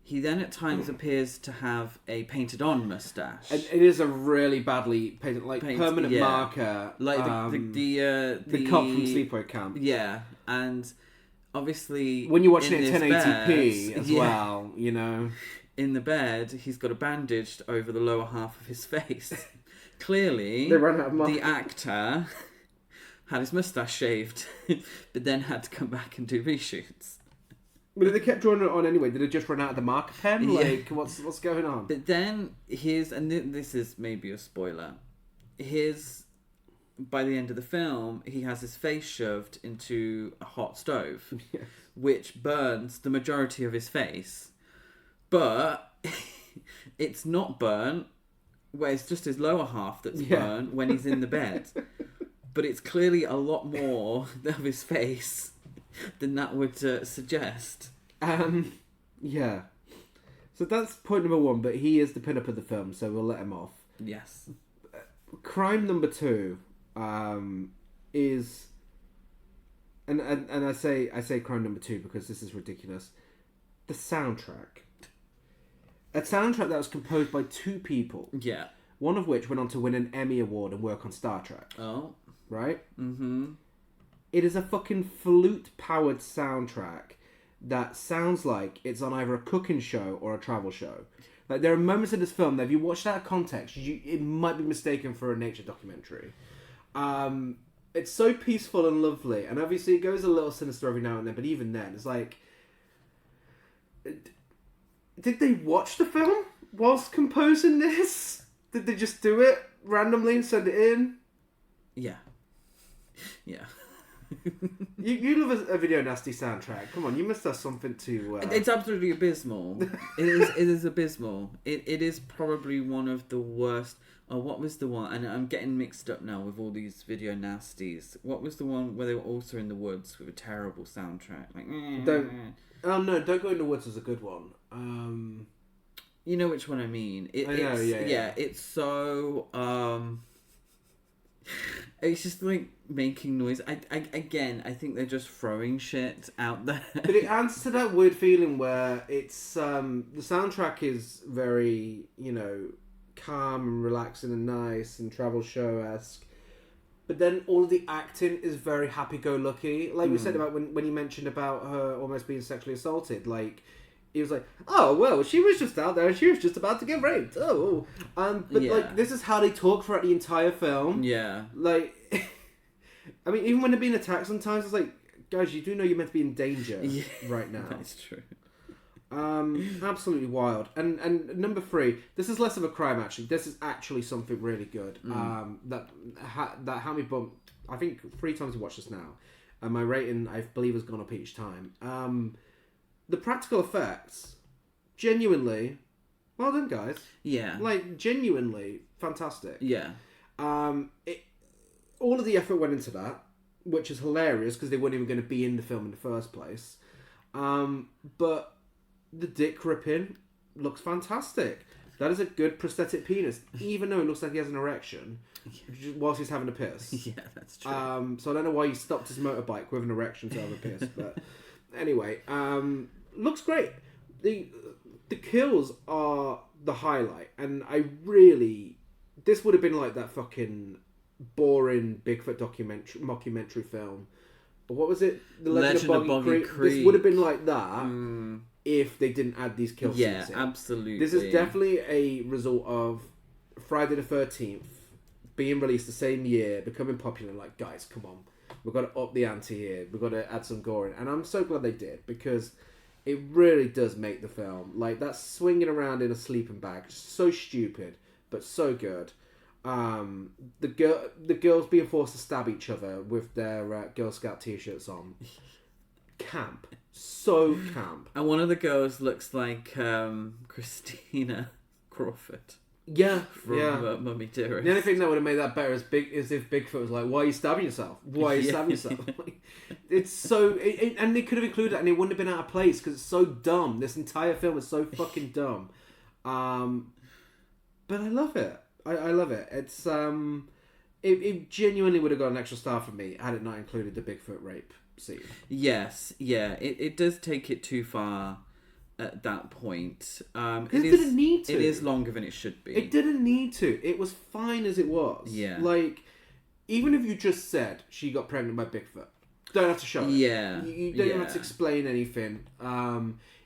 He then at times appears to have a painted-on mustache. And it is a really badly painted, permanent marker. Like the cop from Sleepaway Camp. Yeah, and obviously... When you're watching it in 1080p as well, you know... In the bed, he's got a bandage over the lower half of his face. Clearly, they ran out of marker. The actor had his moustache shaved, but then had to come back and do reshoots. But they kept drawing it on anyway. Did it just run out of the marker pen? Like, what's going on? But then this is maybe a spoiler. By the end of the film, he has his face shoved into a hot stove, which burns the majority of his face. But it's not burnt, where it's just his lower half that's burnt when he's in the bed. But it's clearly a lot more of his face than that would suggest. Yeah. So that's point number 1, but he is the pin-up of the film, so we'll let him off. Yes. Crime number 2 is... And I say crime number 2 because this is ridiculous. The soundtrack. A soundtrack that was composed by 2 people. Yeah. One of which went on to win an Emmy Award and work on Star Trek. Oh. Right? Mm-hmm. It is a fucking flute-powered soundtrack that sounds like it's on either a cooking show or a travel show. Like, there are moments in this film that if you watch that out of context, it might be mistaken for a nature documentary. It's so peaceful and lovely, and obviously it goes a little sinister every now and then, but even then, it's like... Did they watch the film whilst composing this? Did they just do it randomly and send it in? Yeah. Yeah. you love a video nasty soundtrack. Come on, you must have something to... It's absolutely abysmal. It is abysmal. It is probably one of the worst... Oh, what was the one? And I'm getting mixed up now with all these video nasties. What was the one where they were also in the woods with a terrible soundtrack? Like... Don't Go in the Woods is a good one. You know which one I mean. It's so... It's just like making noise. I think they're just throwing shit out there. But it adds to that weird feeling where it's... the soundtrack is very, calm and relaxing and nice and travel show-esque. But then all of the acting is very happy-go-lucky. Like we said about when you mentioned about her almost being sexually assaulted. Like, he was like, oh, well, she was just out there and she was just about to get raped. Oh. Like, this is how they talk throughout the entire film. Yeah. Like, I mean, even when they're being attacked sometimes, it's like, guys, you do know you're meant to be in danger right now. That's true. Absolutely wild. And number 3, this is less of a crime actually. This is actually something really good. That had me bumped. I think 3 times we watched this now, and my rating I believe has gone up each time. The practical effects, genuinely, well done, guys. Yeah. Like genuinely fantastic. Yeah. All of the effort went into that, which is hilarious because they weren't even going to be in the film in the first place. But the dick ripping looks fantastic. That is a good prosthetic penis, even though it looks like he has an erection whilst he's having a piss. Yeah, that's true. So I don't know why he stopped his motorbike with an erection to have a piss, but anyway, looks great. The kills are the highlight, and this would have been like that fucking boring Bigfoot mockumentary film. What was it? The Legend of Boggy Creek. This would have been like that if they didn't add these kill scenes in. Absolutely. This is definitely a result of Friday the 13th being released the same year, becoming popular. Like, guys, come on. We've got to up the ante here. We've got to add some gore in. And I'm so glad they did, because it really does make the film. Like, that swinging around in a sleeping bag, so stupid, but so good. The girls being forced to stab each other with their Girl Scout t-shirts on. Camp. So camp. And one of the girls looks like Christina Crawford. Yeah, from Mummy Dearest. The only thing that would have made that better is if Bigfoot was like, "Why are you stabbing yourself? Why are you stabbing yourself?" Like, it's so, and they could have included it, and it wouldn't have been out of place because it's so dumb. This entire film is so fucking dumb. But I love it. I love it. It's it genuinely would have got an extra star for me had it not included the Bigfoot rape scene. Yes, yeah, it does take it too far at that point. It didn't need to. It is longer than it should be. It didn't need to. It was fine as it was. Yeah. Like, even if you just said she got pregnant by Bigfoot, don't have to show it. Yeah. You don't even have to explain anything.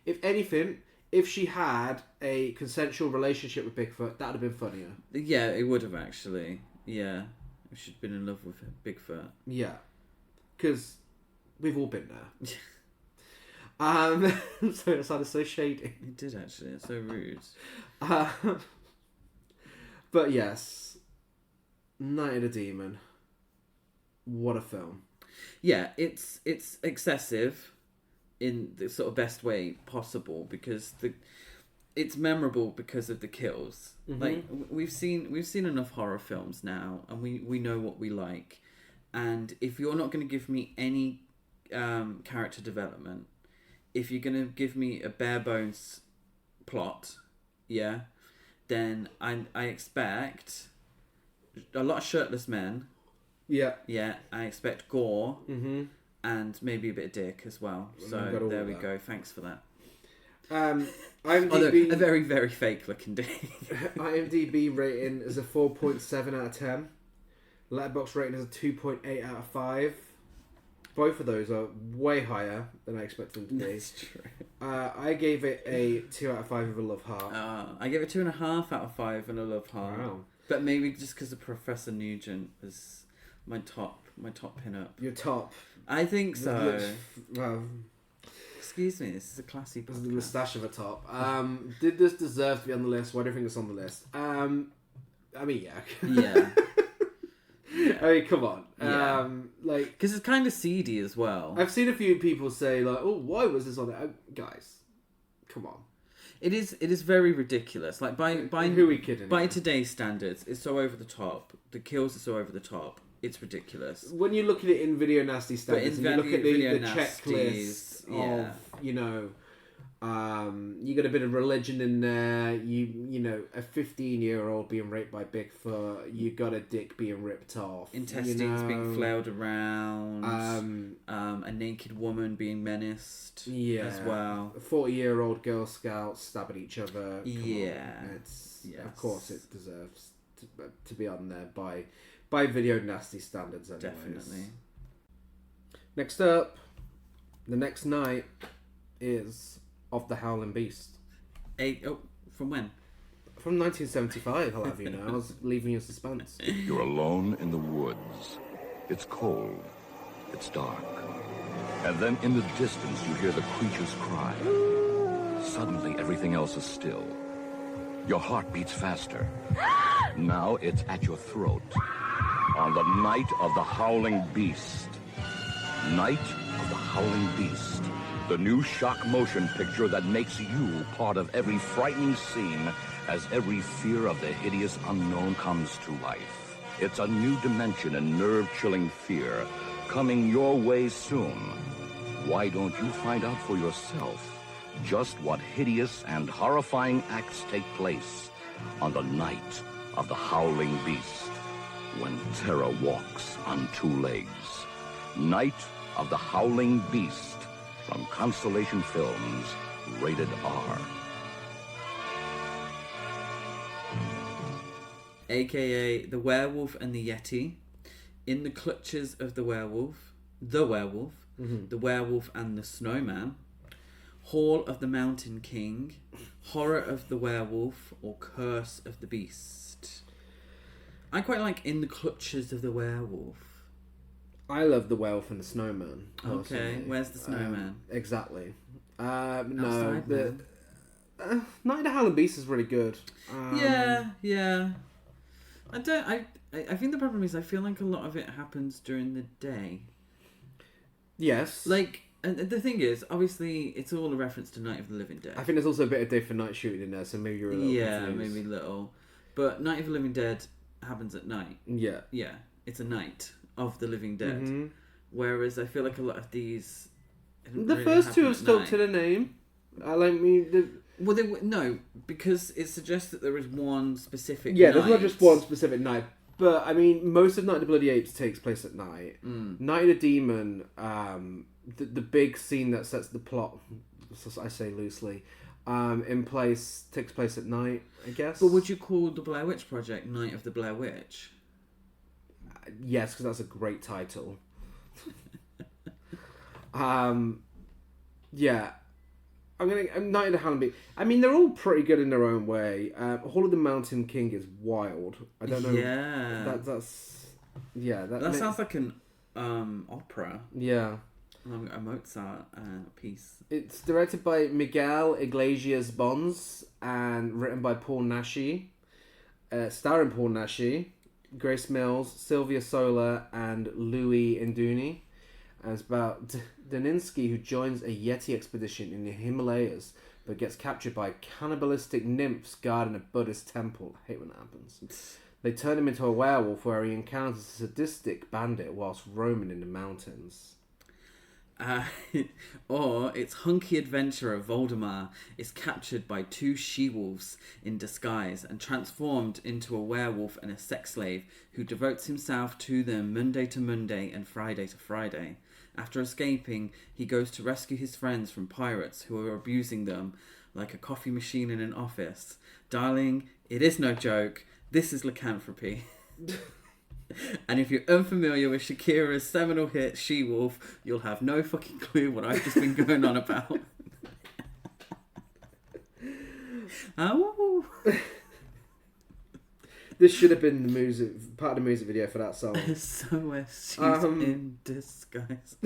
If anything, if she had a consensual relationship with Bigfoot, that would have been funnier. Yeah, it would have actually. Yeah. If she'd been in love with Bigfoot. Yeah. Because we've all been there. So it sounded so shady. It did actually. It's so rude. But yes, Night of the Demon. What a film. Yeah, it's excessive in the sort of best way possible because it's memorable because of the kills. Mm-hmm. Like we've seen enough horror films now, and we know what we like. And if you're not going to give me any character development, if you're going to give me a bare bones plot, then I expect a lot of shirtless men. Yeah. Yeah, I expect gore. Mm-hmm. And maybe a bit of dick as well. So there we go. Thanks for that. IMDb, a very, very fake looking dick. IMDb rating is a 4.7 out of 10. Letterboxd rating is a 2.8 out of 5. Both of those are way higher than I expected them to be. That's true. I gave it a 2 out of 5 with a love heart. I gave it 2.5 out of 5 and a love heart. Wow. But maybe just because of Professor Nugent was my top pin-up. Your top. I think so. Well, excuse me, this is a classy podcast. This is the moustache of a top. Did this deserve to be on the list? Why do you think it's on the list? I mean, yeah. Yeah. I mean, come on. Yeah. Like, because it's kind of seedy as well. I've seen a few people say like, "Oh, why was this on it?" Guys, come on. It is very ridiculous. Like by who are we kidding? By today's standards, it's so over the top. The kills are so over the top. It's ridiculous. When you look at it in video nasty standards, and you look at the checklist of, you know, you got a bit of religion in there. You know, a 15-year-old being raped by Bigfoot. You got a dick being ripped off. Intestines being flailed around. A naked woman being menaced. Yeah, as well. A 40-year-old Girl Scouts stabbing each other. Yes. Of course it deserves to be on there by video nasty standards. Anyways. Definitely. Next up, the next night is Of the Howling Beast. From when? From 1975, I'll have you know. I was leaving you in suspense. You're alone in the woods. It's cold. It's dark. And then in the distance you hear the creature's cry. Suddenly everything else is still. Your heart beats faster. Now it's at your throat. On the night of the Howling Beast. Night of the Howling Beast. The new shock motion picture that makes you part of every frightening scene as every fear of the hideous unknown comes to life. It's a new dimension in nerve-chilling fear coming your way soon. Why don't you find out for yourself just what hideous and horrifying acts take place on the night of the Howling Beast, when terror walks on two legs. Night of the Howling Beast, from Constellation Films, rated R. AKA The Werewolf and the Yeti, In the Clutches of the Werewolf, The Werewolf and the Snowman, Hall of the Mountain King, Horror of the Werewolf, or Curse of the Beast. I quite like In the Clutches of the Werewolf. I love The Werewolf and the Snowman. Personally. Okay, where's the Snowman? Exactly. Outside, Night of the Howling Beast is really good. Yeah. I think the problem is I feel like a lot of it happens during the day. Yes. Like, and the thing is, obviously, it's all a reference to Night of the Living Dead. I think there's also a bit of day for night shooting in there, so maybe you're a little confused. Maybe a little. But Night of the Living Dead happens at night. Yeah. Yeah, it's a night of the living dead. Mm-hmm. Whereas I feel like a lot of these... The first two have stuck to the name. No, because it suggests that there is one specific night. Yeah, there's not just one specific night. But, I mean, most of Night of the Bloody Apes takes place at night. Night of the Demon, the big scene that sets the plot, I say loosely, takes place at night, I guess. But would you call the Blair Witch Project Night of the Blair Witch? Yes, because that's a great title. Yeah. I'm Night of the Howling Beast. I mean, they're all pretty good in their own way. Hall of the Mountain King is wild. I don't know. Yeah. That sounds like an opera. Yeah. A Mozart piece. It's directed by Miguel Iglesias Bonns and written by Paul Naschy. Starring Paul Naschy, Grace Mills, Sylvia Sola, and Louis Induni. And it's about Daninsky, who joins a Yeti expedition in the Himalayas, but gets captured by cannibalistic nymphs guarding a Buddhist temple. I hate when that happens. They turn him into a werewolf, where he encounters a sadistic bandit whilst roaming in the mountains. Or its hunky adventurer Voldemar is captured by two she-wolves in disguise and transformed into a werewolf and a sex slave who devotes himself to them Monday to Monday and Friday to Friday. After escaping, he goes to rescue his friends from pirates who are abusing them like a coffee machine in an office. Darling, it is no joke. This is lycanthropy. And if you're unfamiliar with Shakira's seminal hit, She-Wolf, you'll have no fucking clue what I've just been going on about. Oh. This should have been part of the music video for that song. SOS, she's in disguise.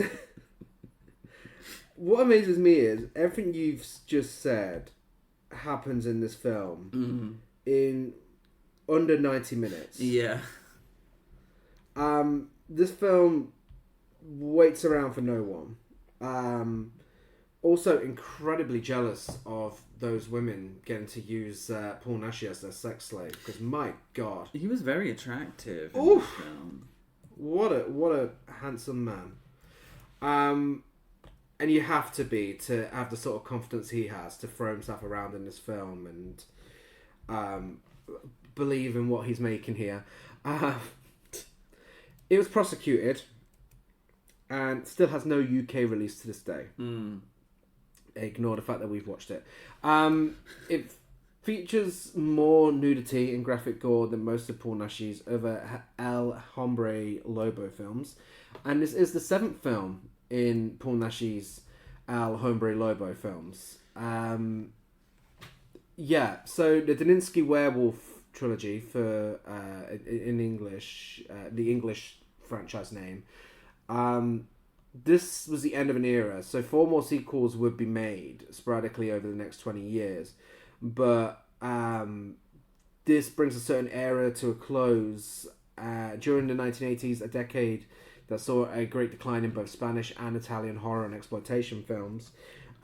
What amazes me is everything you've just said happens in this film in under 90 minutes. Yeah. This film waits around for no one. Also incredibly jealous of those women getting to use Paul Naschy as their sex slave, because my God, he was very attractive in this film. What a handsome man. And you have to have the sort of confidence he has to throw himself around in this film and believe in what he's making here. It was prosecuted and still has no UK release to this day. Ignore the fact that we've watched it. It features more nudity and graphic gore than most of Paul Naschy's other El Hombre Lobo films. And this is the 7th film in Paul Naschy's El Hombre Lobo films. So the Daninsky Werewolf trilogy for in English, the English franchise name. This was the end of an era, so 4 more sequels would be made sporadically over the next 20 years. But this brings a certain era to a close. During the 1980s, a decade that saw a great decline in both Spanish and Italian horror and exploitation films,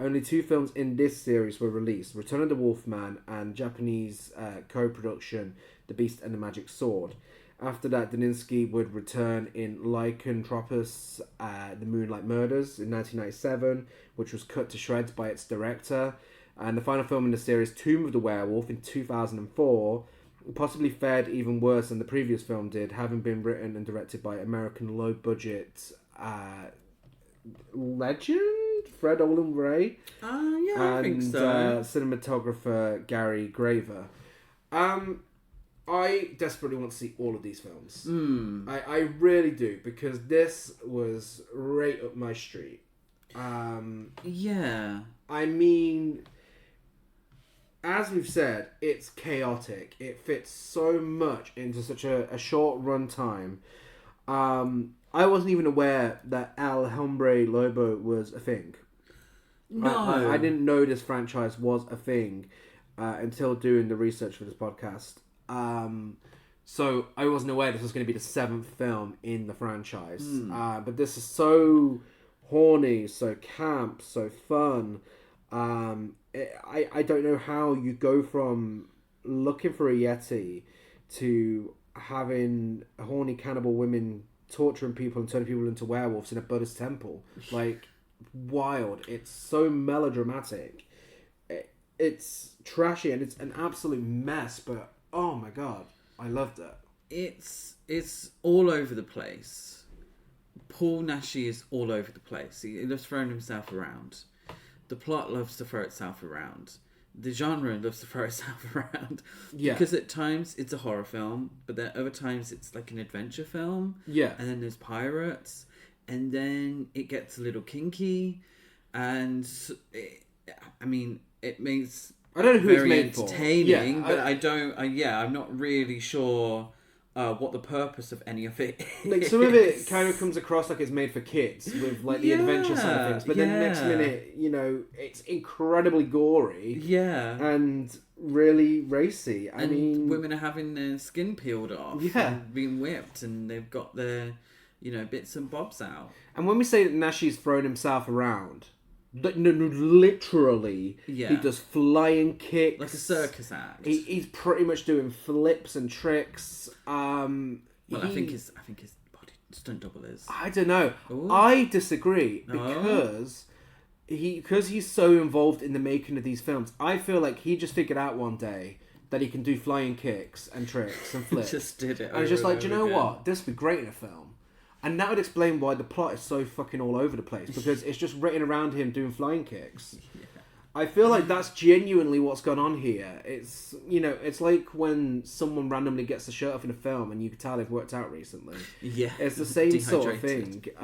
only 2 films in this series were released: Return of the Wolfman and Japanese co-production The Beast and the Magic Sword. After that, Daninsky would return in Lycanthropus, The Moonlight Murders in 1997, which was cut to shreds by its director. And the final film in the series, Tomb of the Werewolf, in 2004, possibly fared even worse than the previous film did, having been written and directed by American low-budget legend Fred Olen Ray. I think so. Cinematographer Gary Graver. I desperately want to see all of these films. I really do, because this was right up my street. Yeah. I mean, as we've said, it's chaotic. It fits so much into such a short run time. I wasn't even aware that El Hombre Lobo was a thing. No. I didn't know this franchise was a thing until doing the research for this podcast. So I wasn't aware this was going to be the 7th film in the franchise. But this is so horny, so camp, so fun. I don't know how you go from looking for a Yeti to having horny cannibal women torturing people and turning people into werewolves in a Buddhist temple. Like, wild. It's so melodramatic. It's trashy and it's an absolute mess, but oh my god, I loved it. It's all over the place. Paul Naschy is all over the place. He loves throwing himself around. The plot loves to throw itself around. The genre loves to throw itself around. Yeah. Because at times it's a horror film, but then other times it's like an adventure film. Yeah. And then there's pirates. And then it gets a little kinky. And it makes... I don't know who it's very made entertaining, for. but I'm not really sure what the purpose of any of it is. Like, some of it kind of comes across like it's made for kids with like the adventure side of things, but then next minute, it's incredibly gory, and really racy. I mean, women are having their skin peeled off, and being whipped, and they've got their bits and bobs out. And when we say that Nashi's thrown himself around, literally, he does flying kicks like a circus act. He's pretty much doing flips and tricks. I think his body stunt double is. I don't know. Ooh. I disagree because he's so involved in the making of these films. I feel like he just figured out one day that he can do flying kicks and tricks and flips. Just did it. And I was just like, do you know what? This would be great in a film. And that would explain why the plot is so fucking all over the place, because it's just written around him doing flying kicks. Yeah. I feel like that's genuinely what's gone on here. It's, it's like when someone randomly gets the shirt off in a film and you can tell they've worked out recently. Yeah. It's the same sort of thing. Good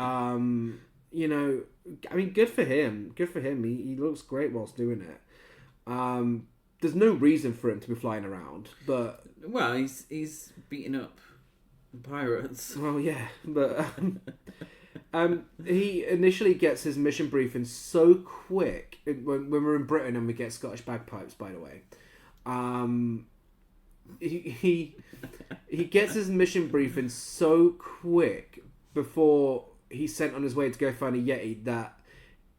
for him. Good for him. He looks great whilst doing it. There's no reason for him to be flying around, but... Well, he's beating up pirates. Well, yeah, but he initially gets his mission briefing so quick when we're in Britain and we get Scottish bagpipes. By the way, he gets his mission briefing so quick before he's sent on his way to go find a Yeti that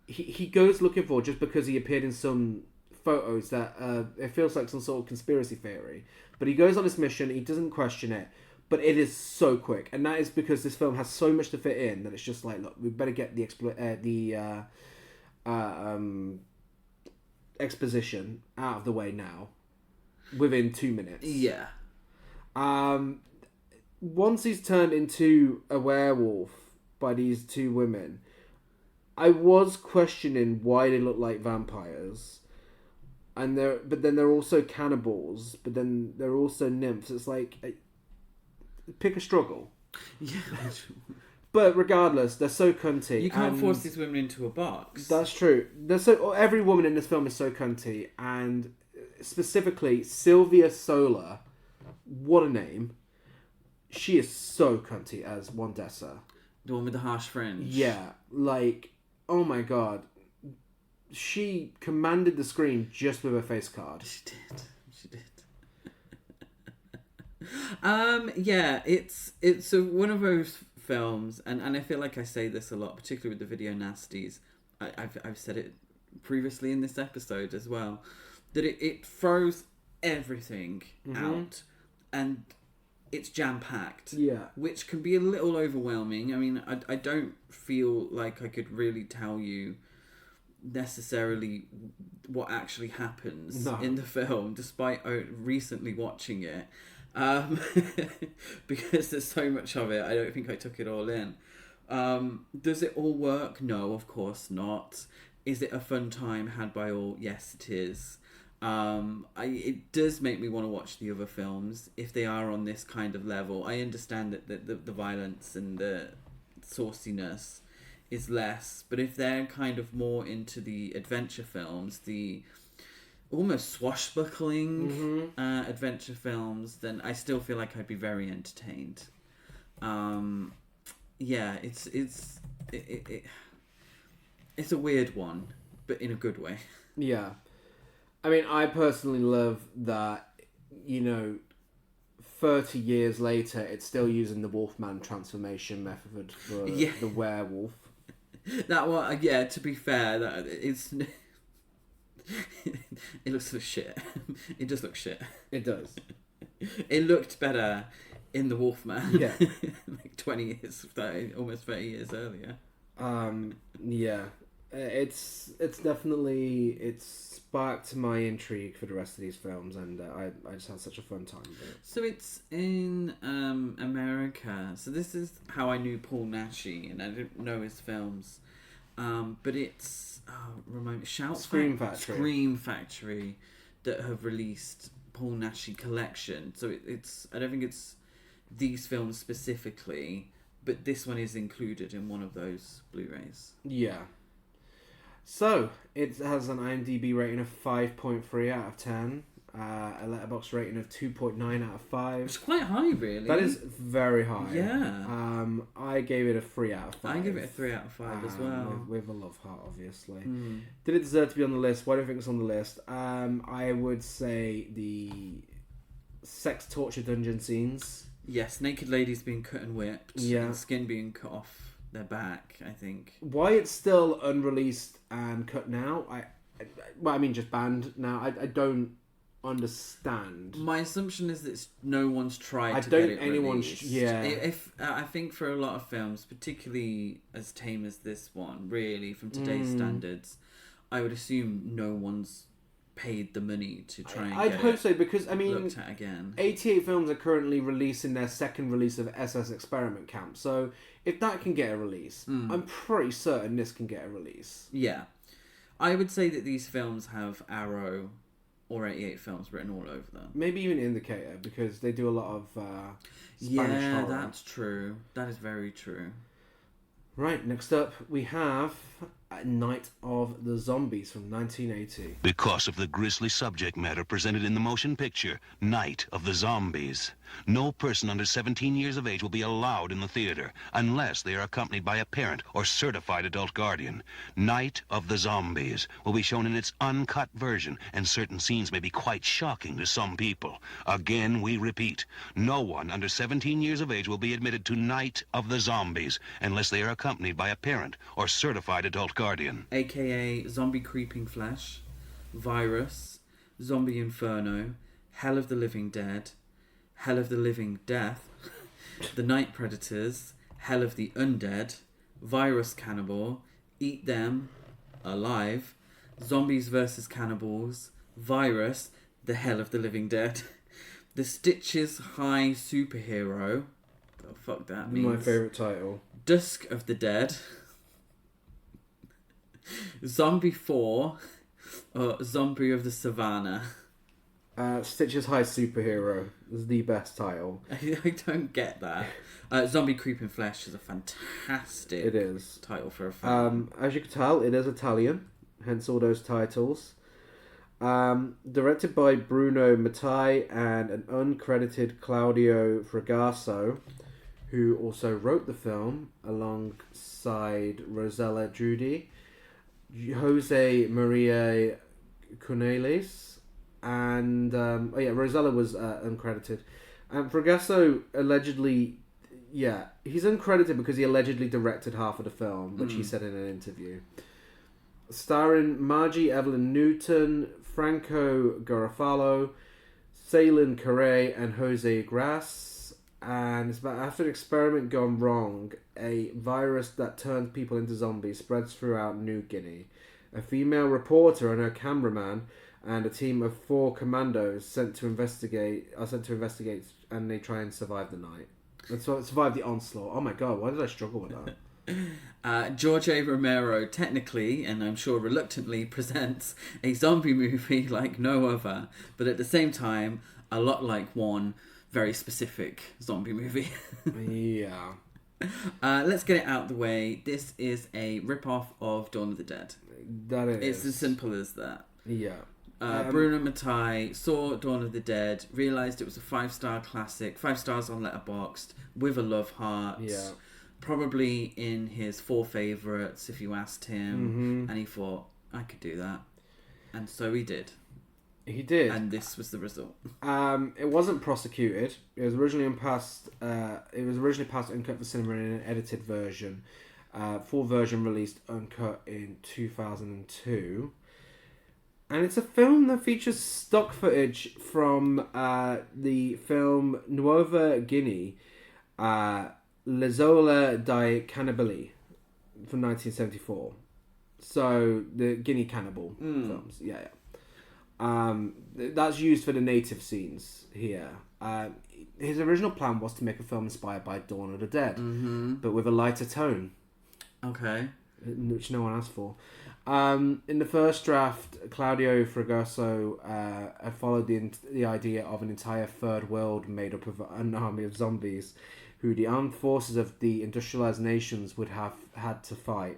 he goes looking for, just because he appeared in some photos that it feels like some sort of conspiracy theory. But he goes on his mission. He doesn't question it. But it is so quick, and that is because this film has so much to fit in that it's just like, look, we better get the exposition out of the way now, within 2 minutes. Yeah. Once he's turned into a werewolf by these two women, I was questioning why they look like vampires, but then they're also cannibals, but then they're also nymphs. It's like, pick a struggle. Yeah. But regardless, they're so cunty. You can't force these women into a box. That's true. Every woman in this film is so cunty, and specifically Sylvia Sola, what a name. She is so cunty as Wandessa. The one with the harsh fringe. Yeah, like, oh my god. She commanded the screen just with her face card. She did. Yeah, it's one of those films, and I feel like I say this a lot, particularly with the video nasties. I've said it previously in this episode as well, that it throws everything out, and it's jam-packed. Yeah. Which can be a little overwhelming. I mean, I don't feel like I could really tell you necessarily what actually happens No. in the film, despite recently watching it. Because there's so much of it, I don't think I took it all in. Does it all work? No, of course not. Is it a fun time had by all? Yes, it is. It does make me want to watch the other films if they are on this kind of level. I understand that the violence and the sauciness is less, but if they're kind of more into the adventure films, the almost swashbuckling adventure films, then I still feel like I'd be very entertained. Yeah, it's a weird one, but in a good way. Yeah. I mean, I personally love that, 30 years later, it's still using the Wolfman transformation method for the werewolf. That one, yeah, to be fair, that it's... it looks so shit. It just looks shit. It does. It looked better in the Wolfman. Yeah. Like 20 years, almost 30 years earlier. Yeah. It's definitely, it's sparked my intrigue for the rest of these films, and I just had such a fun time with it. So it's in America. So this is how I knew Paul Naschy, and I didn't know his films. But it's Scream Factory. Scream Factory that have released Paul Naschy collection. So it's I don't think it's these films specifically, but this one is included in one of those Blu-rays. Yeah. So, it has an IMDb rating of 5.3 out of 10, a Letterboxd rating of 2.9 out of 5. It's quite high, really. That is very high. Yeah. I gave it a 3 out of 5. I give it a 3 out of 5 as well. With a love heart, obviously. Did it deserve to be on the list? Why do you think it's on the list? I would say the sex torture dungeon scenes. Yes, naked ladies being cut and whipped. Yeah. And skin being cut off their back, I think. Why it's still unreleased and cut now, just banned now, I don't understand. My assumption is that no one's tried to get it released. Yeah. I think for a lot of films, particularly as tame as this one, really, from today's standards, I would assume no one's paid the money to try and I'd get hope it so, because, looked at again. 88 films are currently releasing their second release of SS Experiment Camp, so if that can get a release, I'm pretty certain this can get a release. Yeah. I would say that these films have Arrow or 88 films written all over them. Maybe even Indicator, because they do a lot of Spanish horror. Yeah, that's true. That is very true. Right, next up we have Night of the Zombies from 1980. Because of the grisly subject matter presented in the motion picture, Night of the Zombies, no person under 17 years of age will be allowed in the theater unless they are accompanied by a parent or certified adult guardian. Night of the Zombies will be shown in its uncut version, and certain scenes may be quite shocking to some people. Again, we repeat, no one under 17 years of age will be admitted to Night of the Zombies unless they are accompanied by a parent or certified adult guardian. AKA Zombie Creeping Flesh, Virus, Zombie Inferno, Hell of the Living Dead, Hell of the Living Death, The Night Predators, Hell of the Undead, Virus Cannibal, Eat Them, Alive, Zombies vs. Cannibals, Virus, The Hell of the Living Dead, The Stitches High Superhero, what the fuck that means. My favourite title. Dusk of the Dead, Zombie 4, or Zombie of the Savannah. Stitches High Superhero is the best title. I don't get that. Zombie Creeping Flesh is a fantastic title for a film. As you can tell, it is Italian, hence all those titles. Directed by Bruno Mattei and an uncredited Claudio Fragasso, who also wrote the film alongside Rosella Giudi, Jose Maria Cornelis, and Rosella was uncredited. And Fragasso allegedly, he's uncredited because he allegedly directed half of the film, which he said in an interview. Starring Margie Evelyn Newton, Franco Garofalo, Ceylin Correa, and Jose Grass. And it's about after an experiment gone wrong, a virus that turns people into zombies spreads throughout New Guinea. a female reporter and her cameraman, and a team of 4 commandos sent to investigate, and they try and survive the night. And so survive the onslaught. Oh my god, why did I struggle with that? George A. Romero technically, and I'm sure reluctantly, presents a zombie movie like no other, but at the same time, a lot like one very specific zombie movie. Yeah. Let's get it out of the way. This is a rip-off of Dawn of the Dead. That is. It's as simple as that. Yeah. Bruno Mattei saw Dawn of the Dead, realised it was a 5-star classic, 5 stars on Letterboxd, with a love heart. Yeah. Probably in his 4 favourites if you asked him. And he thought, I could do that. And so he did. He did. And this was the result. It wasn't prosecuted. It was originally passed uncut for cinema in an edited version. Full version released uncut in 2002. And it's a film that features stock footage from the film Nuova Guinea, L'isola dei Cannibali from 1974. So, the Guinea cannibal films. Yeah. That's used for the native scenes here. His original plan was to make a film inspired by Dawn of the Dead, but with a lighter tone. Okay. Which no one asked for. In the first draft, Claudio Fragoso had followed the idea of an entire third world made up of an army of zombies who the armed forces of the industrialized nations would have had to fight.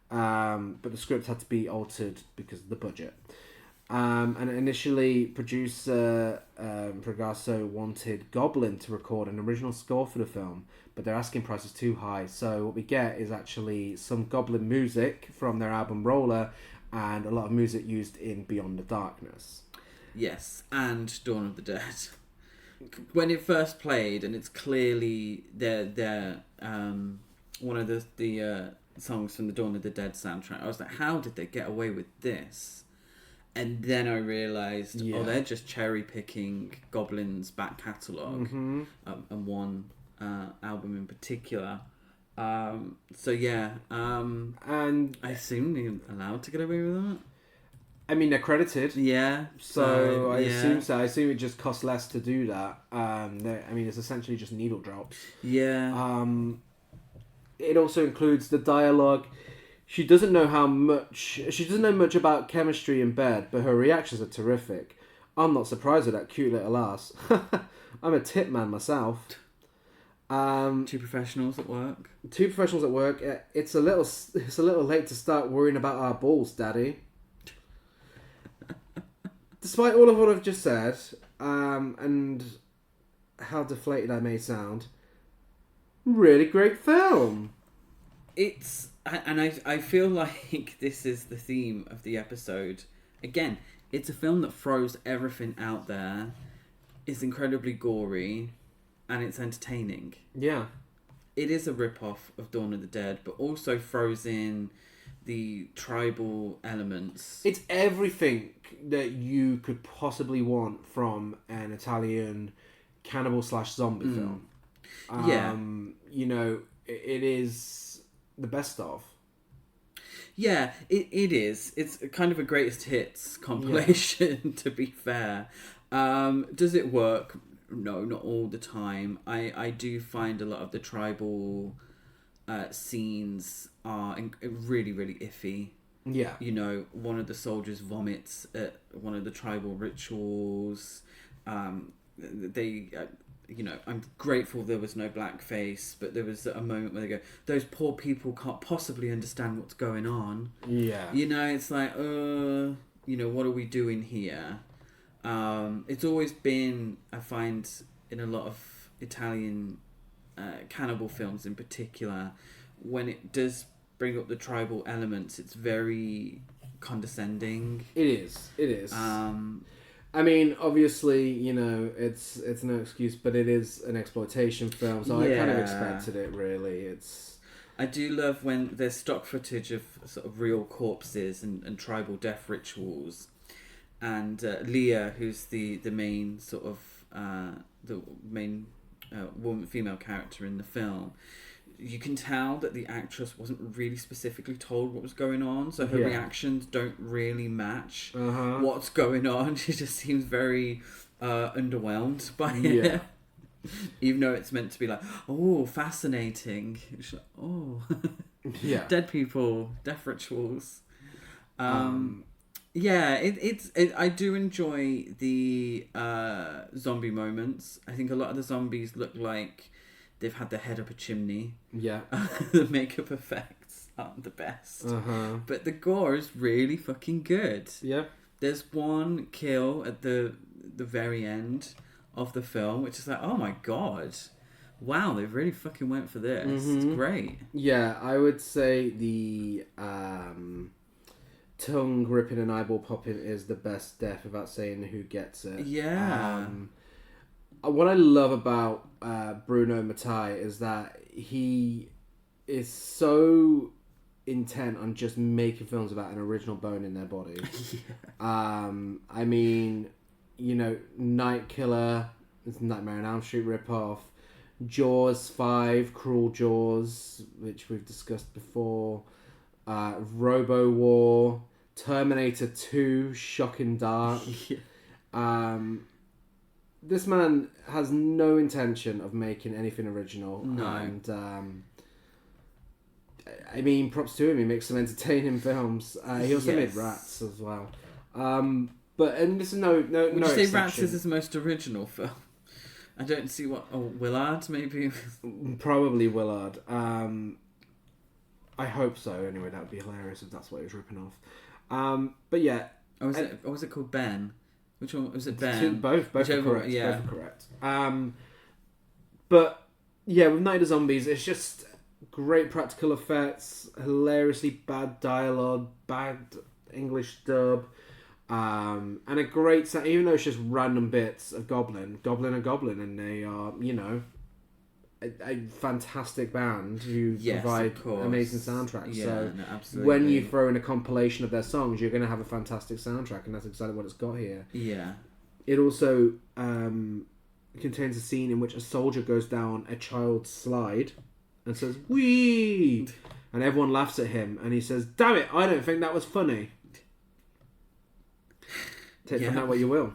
But the script had to be altered because of the budget. And initially, producer Fragoso wanted Goblin to record an original score for the film, but their asking price is too high. So what we get is actually some Goblin music from their album Roller, and a lot of music used in Beyond the Darkness. Yes, and Dawn of the Dead. When it first played, and it's clearly one of the songs from the Dawn of the Dead soundtrack, I was like, how did they get away with this? And then I realised, they're just cherry picking Goblin's back catalogue, and one album in particular. And I assume they're allowed to get away with that. I mean, they're credited. Yeah. So I assume so. I assume it just costs less to do that. It's essentially just needle drops. Yeah. It also includes the dialogue. She doesn't know much about chemistry in bed, but her reactions are terrific. I'm not surprised with that cute little ass. I'm a tip man myself. 2 professionals at work. It's a little late to start worrying about our balls, Daddy. Despite all of what I've just said, and how deflated I may sound, really great film. I feel like this is the theme of the episode. Again, it's a film that throws everything out there. It's incredibly gory, and it's entertaining. Yeah. It is a rip-off of Dawn of the Dead, but also throws in the tribal elements. It's everything that you could possibly want from an Italian cannibal/zombie film. It is the best of. Yeah, it is. It's kind of a greatest hits compilation, to be fair. Does it work? No, not all the time. I do find a lot of the tribal scenes are really, really iffy. Yeah. One of the soldiers vomits at one of the tribal rituals. I'm grateful there was no blackface, but there was a moment where they go, those poor people can't possibly understand what's going on. Yeah. It's like, what are we doing here? It's always been, I find, in a lot of Italian cannibal films in particular, when it does bring up the tribal elements, it's very condescending. It is. Obviously, it's no excuse, but it is an exploitation film, so I kind of expected it, really. I do love when there's stock footage of sort of real corpses and tribal death rituals, and Leah, who's the main sort of female character in the film, you can tell that the actress wasn't really specifically told what was going on, so her reactions don't really match what's going on. She just seems very underwhelmed by it. Even though it's meant to be like, oh, fascinating. It's like, oh, dead people, death rituals. Yeah, I do enjoy the zombie moments. I think a lot of the zombies look like they've had their head up a chimney. Yeah. The makeup effects aren't the best. But the gore is really fucking good. Yeah. There's one kill at the very end of the film, which is like, oh my god. Wow, they really fucking went for this. It's great. Yeah, I would say the tongue ripping and eyeball popping is the best death without saying who gets it. Yeah. What I love about Bruno Mattei is that he is so intent on just making films about an original bone in their body. I mean, you know, Night Killer, it's Nightmare on Elm Street ripoff, Jaws 5, Cruel Jaws, which we've discussed before, Robo War, Terminator 2, Shock and Dark. This man has no intention of making anything original. No. And I mean, props to him. He makes some entertaining films. He also made Rats as well. And this is no Would you say exception. Rats is his most original film? I don't see what... Oh, Willard, maybe? Probably Willard. I hope so. Anyway, that would be hilarious if that's what he was ripping off. But yeah. Or was it called Ben? Which one was it? Ben? Both are correct. Yeah. Both are correct. But yeah, with Night of the Zombies, it's just great practical effects, hilariously bad dialogue, bad English dub, and a great sound. Even though it's just random bits of Goblin, and they are, you know, a fantastic band who provide amazing soundtracks. Yeah, so no, absolutely. When you throw in a compilation of their songs, you're going to have a fantastic soundtrack, and that's exactly what it's got here. Yeah. It also contains a scene in which a soldier goes down a child's slide and says, "Wee!" and everyone laughs at him, and he says, "Damn it, I don't think that was funny." Take from that what you will.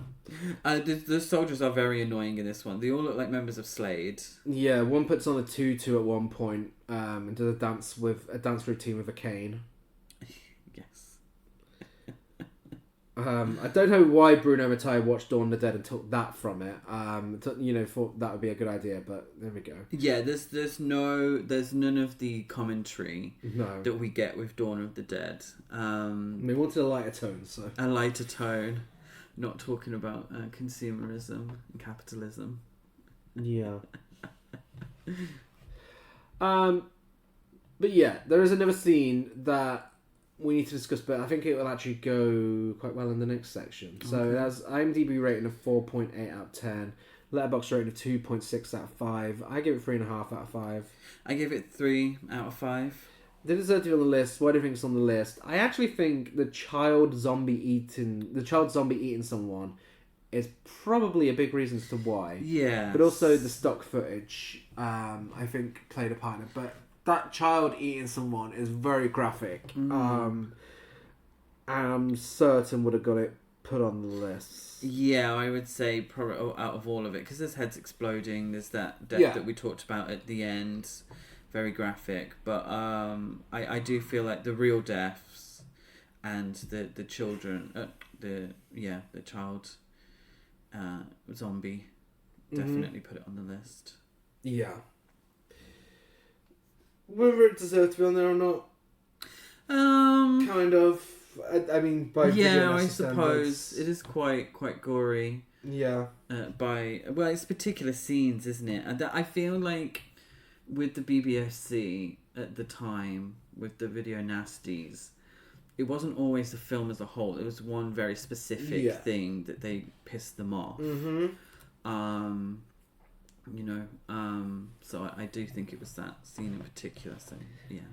The soldiers are very annoying in this one. They all look like members of Slade. Yeah, one puts on a tutu at one point and does a dance routine with a cane. Yes. I don't know why Bruno Mattei watched Dawn of the Dead and took that from it. Thought that would be a good idea, but there we go. Yeah, there's none of the commentary that we get with Dawn of the Dead. We wanted a lighter tone, so a lighter tone. Not talking about consumerism and capitalism. Yeah. But yeah, there is another scene that we need to discuss, but I think it will actually go quite well in the next section. Okay. So it has IMDb rating of 4.8 out of 10, Letterboxd rating of 2.6 out of 5. I give it 3.5 out of 5. I give it 3 out of 5. They deserve to be on the list. Why do you think it's on the list? I actually think the child zombie eating someone is probably a big reason as to why. Yeah. But also the stock footage, I think, played a part in it. But that child eating someone is very graphic. And I'm certain would have got it put on the list. Yeah, I would say probably out of all of it, because there's heads exploding. There's that death that we talked about at the end. Very graphic, but I do feel like the real deaths and the children, the child zombie, definitely put it on the list. Yeah. Whether it deserves to be on there or not, kind of. I mean, by I suppose it is quite gory. Yeah. It's particular scenes, isn't it? And I feel like, with the BBFC at the time, with the video Nasties, it wasn't always the film as a whole. It was one very specific thing that they pissed them off. So I do think it was that scene in particular. So yeah.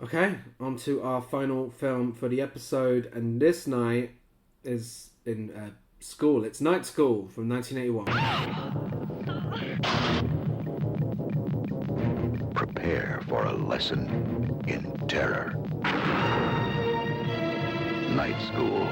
Okay, on to our final film for the episode, and this night is in school. It's Night School from 1981. prepare for a lesson in terror. Night School.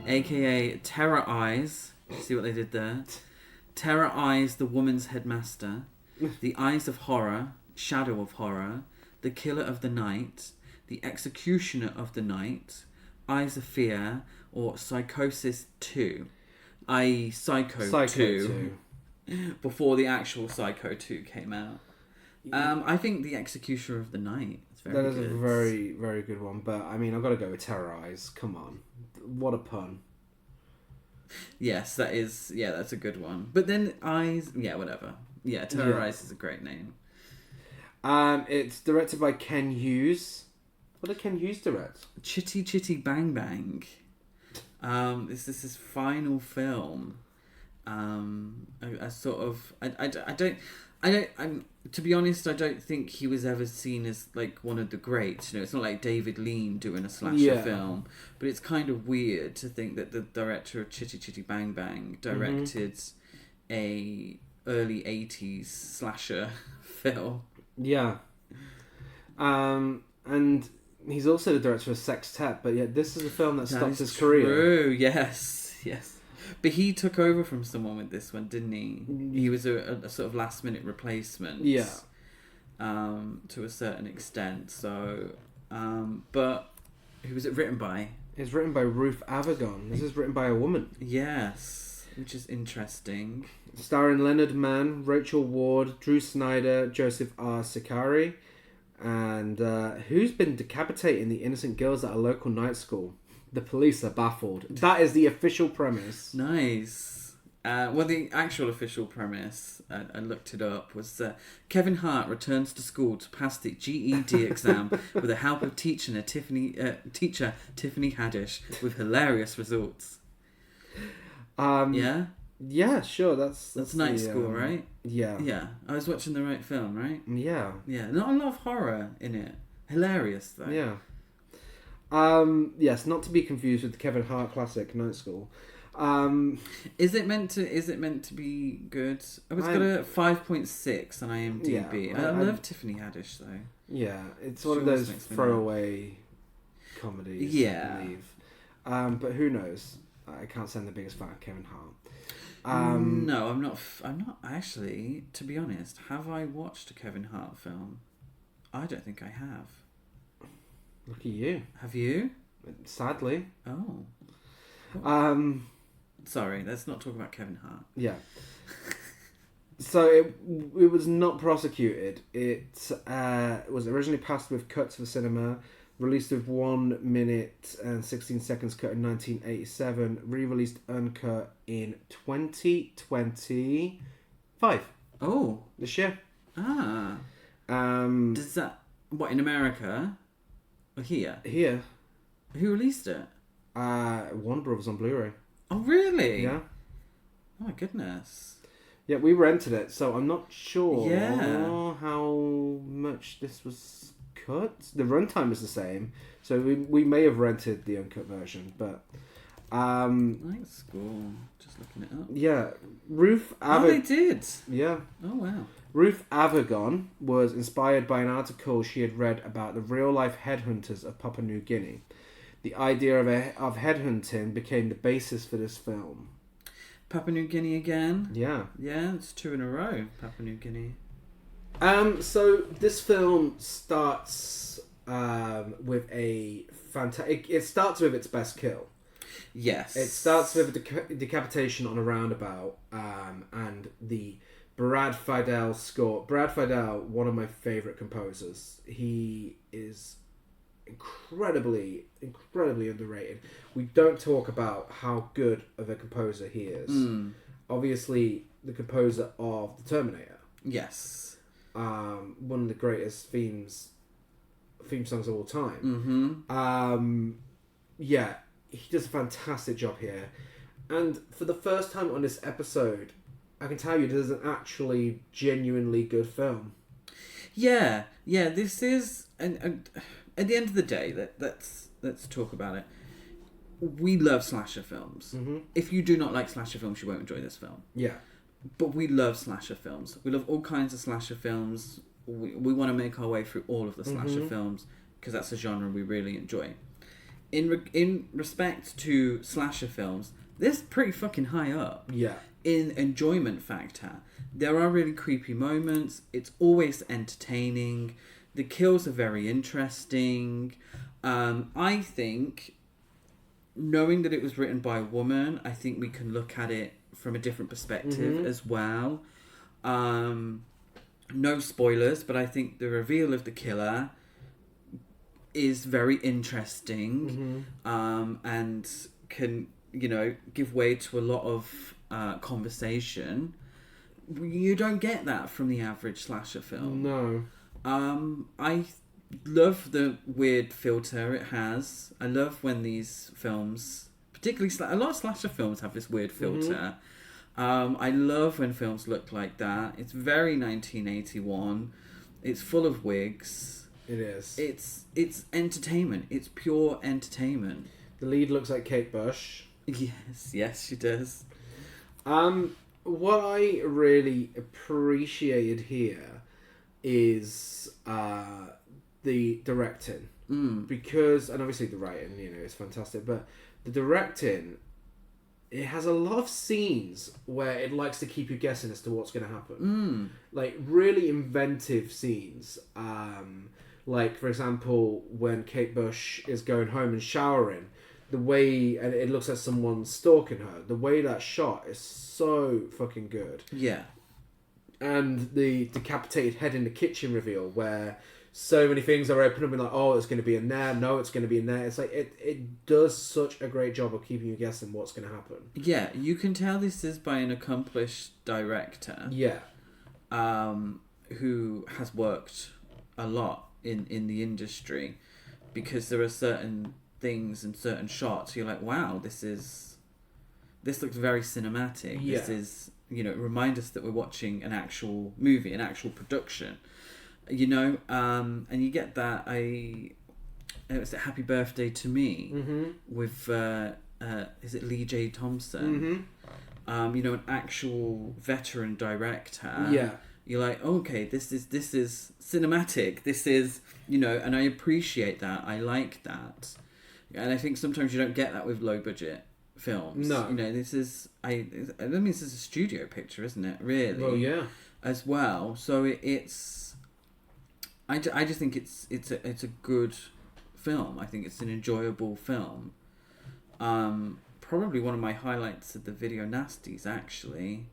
AKA Terror Eyes. See what they did there? Terror Eyes, the Woman's Headmaster. The Eyes of Horror, Shadow of Horror. The Killer of the Night. The Executioner of the Night. Eyes of Fear, or Psychosis 2. i.e. Psycho 2. Before the actual Psycho 2 came out. I think The Executioner of the Night is very good. That is a very, very good one. But, I mean, I've got to go with Terror Eyes. Come on. What a pun. Yes, that is... Yeah, that's a good one. But then Eyes... Yeah, whatever. Yeah, Terror Eyes is a great name. It's directed by Ken Hughes. What did Ken Hughes direct? Chitty Chitty Bang Bang. This is his final film. To be honest, I don't think he was ever seen as like one of the greats. You know, it's not like David Lean doing a slasher film, but it's kind of weird to think that the director of Chitty Chitty Bang Bang directed a early 80s slasher film. Yeah. And he's also the director of Sextet, but yet this is a film that stopped his career. True, yes. But he took over from someone with this one, didn't he? He was a sort of last minute replacement. Yeah. To a certain extent. So, but who was it written by? It's written by Ruth Avagon. This is written by a woman. Yes, which is interesting. Starring Leonard Mann, Rachel Ward, Drew Snyder, Joseph R. Sicari, and who's been decapitating the innocent girls at a local night school? The police are baffled. That is the official premise. Nice. Well, the actual official premise, I looked it up, was Kevin Hart returns to school to pass the GED exam with the help of teacher Tiffany Haddish with hilarious results. Yeah? Yeah, sure. That's Night School, right? Yeah. Yeah. I was watching the right film, right? Yeah. Yeah. Not a lot of horror in it. Hilarious, though. Yeah. Yes, not to be confused with the Kevin Hart classic Night School. Is it meant to be good? It's got a 5.6 on IMDb. Yeah, I love Tiffany Haddish though. Yeah, it's one of those throwaway comedies. Yeah. I believe. But who knows? I can't say I'm the biggest fan of Kevin Hart. No, I'm not actually. To be honest, have I watched a Kevin Hart film? I don't think I have. Look at you. Have you? Sadly. Oh. Sorry, let's not talk about Kevin Hart. Yeah. So it was not prosecuted. It was originally passed with cuts for cinema, released with 1 minute and 16 seconds cut in 1987, re-released uncut in 2025. Oh. This year. Ah. Does that... What, in America? Or here? Here. Who released it? Warner Brothers on Blu-ray. Oh, really? Yeah. Oh, my goodness. Yeah, we rented it, so I'm not sure how much this was cut. The runtime is the same, so we may have rented the uncut version, but... Night School. Just looking it up. Yeah. Ruth Oh, they did? Yeah. Oh, wow. Ruth Avagon was inspired by an article she had read about the real-life headhunters of Papua New Guinea. The idea of headhunting became the basis for this film. Papua New Guinea again? Yeah. Yeah, it's 2 in a row, Papua New Guinea. So this film starts with a fantastic... It starts with its best kill. Yes. It starts with a decapitation on a roundabout, and the Brad Fiedel score. Brad Fiedel, one of my favourite composers. He is incredibly underrated. We don't talk about how good of a composer he is. Obviously, the composer of The Terminator. Yes. One of the greatest theme songs of all time. Yeah, he does a fantastic job here. And for the first time on this episode, I can tell you this is an actually genuinely good film. Yeah, this is... and at the end of the day, let's talk about it. We love slasher films. Mm-hmm. If you do not like slasher films, you won't enjoy this film. Yeah. But we love slasher films. We love all kinds of slasher films. We want to make our way through all of the slasher films because that's a genre we really enjoy. In respect to slasher films, this is pretty fucking high up. Yeah. In enjoyment factor. There are really creepy moments. It's always entertaining. The kills are very interesting. I think, knowing that it was written by a woman, I think we can look at it from a different perspective as well. No spoilers, but I think the reveal of the killer is very interesting and can, give way to a lot of conversation. You don't get that from the average slasher film. No. I love the weird filter it has. I love when these films, particularly a lot of slasher films have this weird filter. I love when films look like that. It's very 1981. It's full of wigs. It is. It's entertainment. It's pure entertainment. The lead looks like Kate Bush. Yes, she does. What I really appreciated here is the directing. Because, and obviously the writing, is fantastic, but the directing, it has a lot of scenes where it likes to keep you guessing as to what's going to happen. Like, really inventive scenes. Like, for example, when Kate Bush is going home and showering, the way, and it looks like someone's stalking her, the way that's shot is so fucking good. Yeah. And the decapitated head in the kitchen reveal, where so many things are open up and like, oh, it's going to be in there, no, it's going to be in there. It's like, it does such a great job of keeping you guessing what's going to happen. Yeah, you can tell this is by an accomplished director. Yeah. Who has worked a lot in the industry, because there are certain things and certain shots you're like, wow, this looks very cinematic. Yeah. This is, remind us that we're watching an actual movie, an actual production, and you get that. It's a Happy Birthday to Me with is it Lee J. Thompson? An actual veteran director. Yeah. You're like, okay, this is cinematic. This is, and I appreciate that. I like that. And I think sometimes you don't get that with low budget films. No. This is, I mean, this is a studio picture, isn't it? Really? Oh, yeah. As well. So it's, I just think it's a good film. I think it's an enjoyable film. Probably one of my highlights of the video Nasties, actually.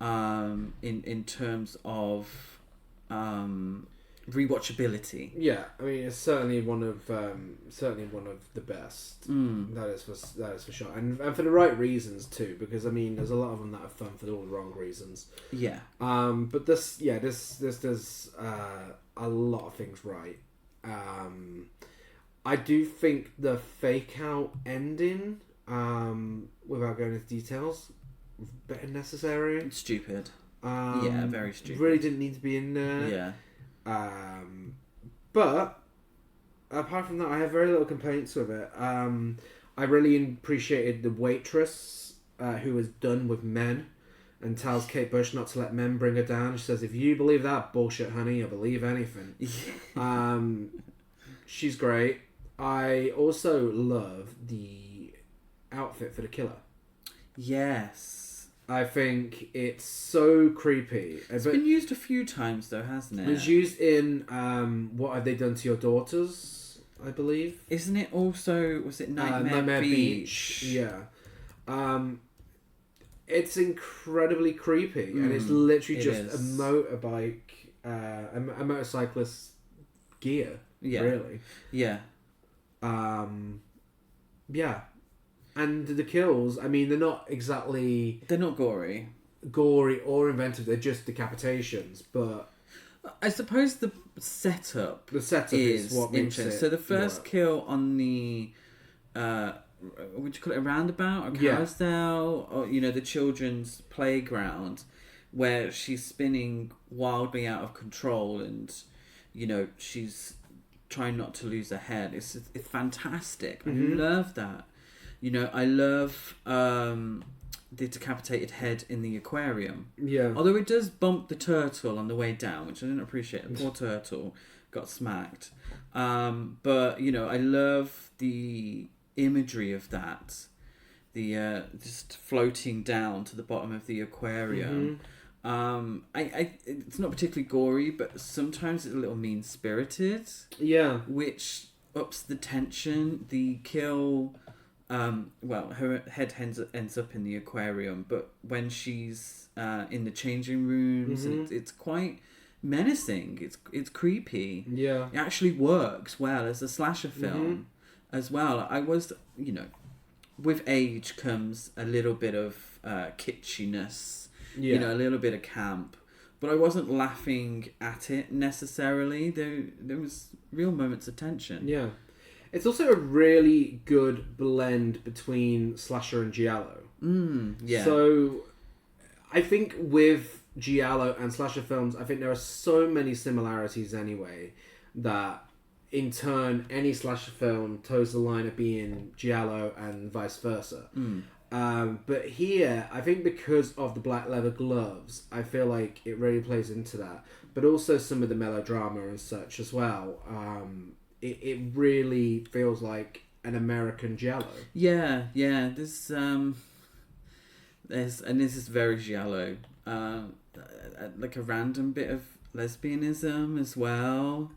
In terms of rewatchability. Yeah, I mean, it's certainly one of the best. That is for sure, and for the right reasons too. Because I mean, there's a lot of them that are fun for all the wrong reasons. Yeah. But this does a lot of things right. I do think the fake out ending, without going into details, bit unnecessary. Stupid. Yeah, very stupid. Really didn't need to be in there. Yeah. But apart from that, I have very little complaints with it. I really appreciated the waitress who was done with men and tells Kate Bush not to let men bring her down. She says, "If you believe that bullshit, honey, you'll believe anything." She's great. I also love the outfit for the killer. Yes. I think it's so creepy. It's been used a few times though, hasn't it? It's used in What Have They Done to Your Daughters, I believe. Isn't it also, was it Nightmare Beach? Yeah. It's incredibly creepy, and it's literally just a motorbike, a motorcyclist's gear, really. Yeah. Yeah. And the kills, I mean, they're not exactly... They're not gory or inventive. They're just decapitations, but... I suppose the setup is what makes interesting. it So the first work. kill on the... would you call it a roundabout or carousel? Or, the children's playground, where she's spinning wildly out of control and, she's trying not to lose her head. It's fantastic. I love that. You know, I love the decapitated head in the aquarium. Yeah. Although it does bump the turtle on the way down, which I didn't appreciate. The poor turtle got smacked. But, you know, I love the imagery of that. The just floating down to the bottom of the aquarium. It's not particularly gory, but sometimes it's a little mean-spirited. Yeah. Which ups the tension. The kill... her head ends up in the aquarium, but when she's in the changing rooms, it's quite menacing. It's creepy. Yeah. It actually works well as a slasher film as well. I was, you know, with age comes a little bit of kitschiness, you know, a little bit of camp, but I wasn't laughing at it necessarily. There was real moments of tension. Yeah. It's also a really good blend between slasher and giallo. Yeah. So, I think with giallo and slasher films, I think there are so many similarities anyway that, in turn, any slasher film toes the line of being giallo and vice versa. But here, I think because of the black leather gloves, I feel like it really plays into that. But also some of the melodrama and such as well. It really feels like an American giallo. Yeah. There's and this is very giallo. Like a random bit of lesbianism as well.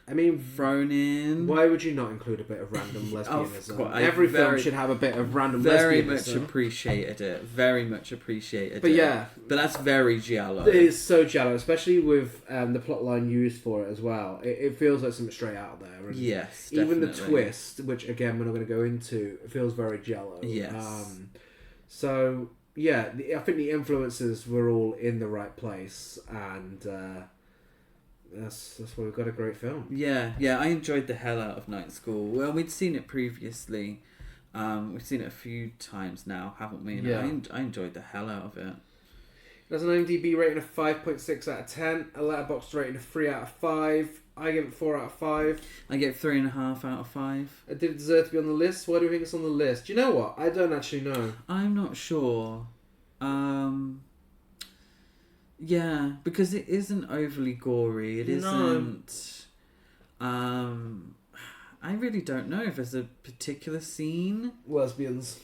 I mean, thrown in. Why would you not include a bit of random lesbianism? Course, Every film should have a bit of random very lesbianism. much appreciated it. Very much appreciated but it. Yeah. But that's very giallo. It is so giallo, especially with the plotline used for it as well. It feels like something straight out there. And yes, even definitely. the twist, which again we're not going to go into, it feels very giallo. Yes. So, yeah, I think the influences were all in the right place, and... That's why we've got a great film. Yeah, I enjoyed the hell out of Night School. Well, we'd seen it previously. We've seen it a few times now, haven't we? And yeah. I enjoyed the hell out of it. It has an IMDb rating of 5.6 out of 10, a Letterboxd rating of 3 out of 5. I give it 4 out of 5. I get 3.5 out of 5. Did it deserve to be on the list? Why do you think it's on the list? Do you know what? I don't actually know. I'm not sure. Yeah, because it isn't overly gory. It isn't. I really don't know if there's a particular scene. Lesbians.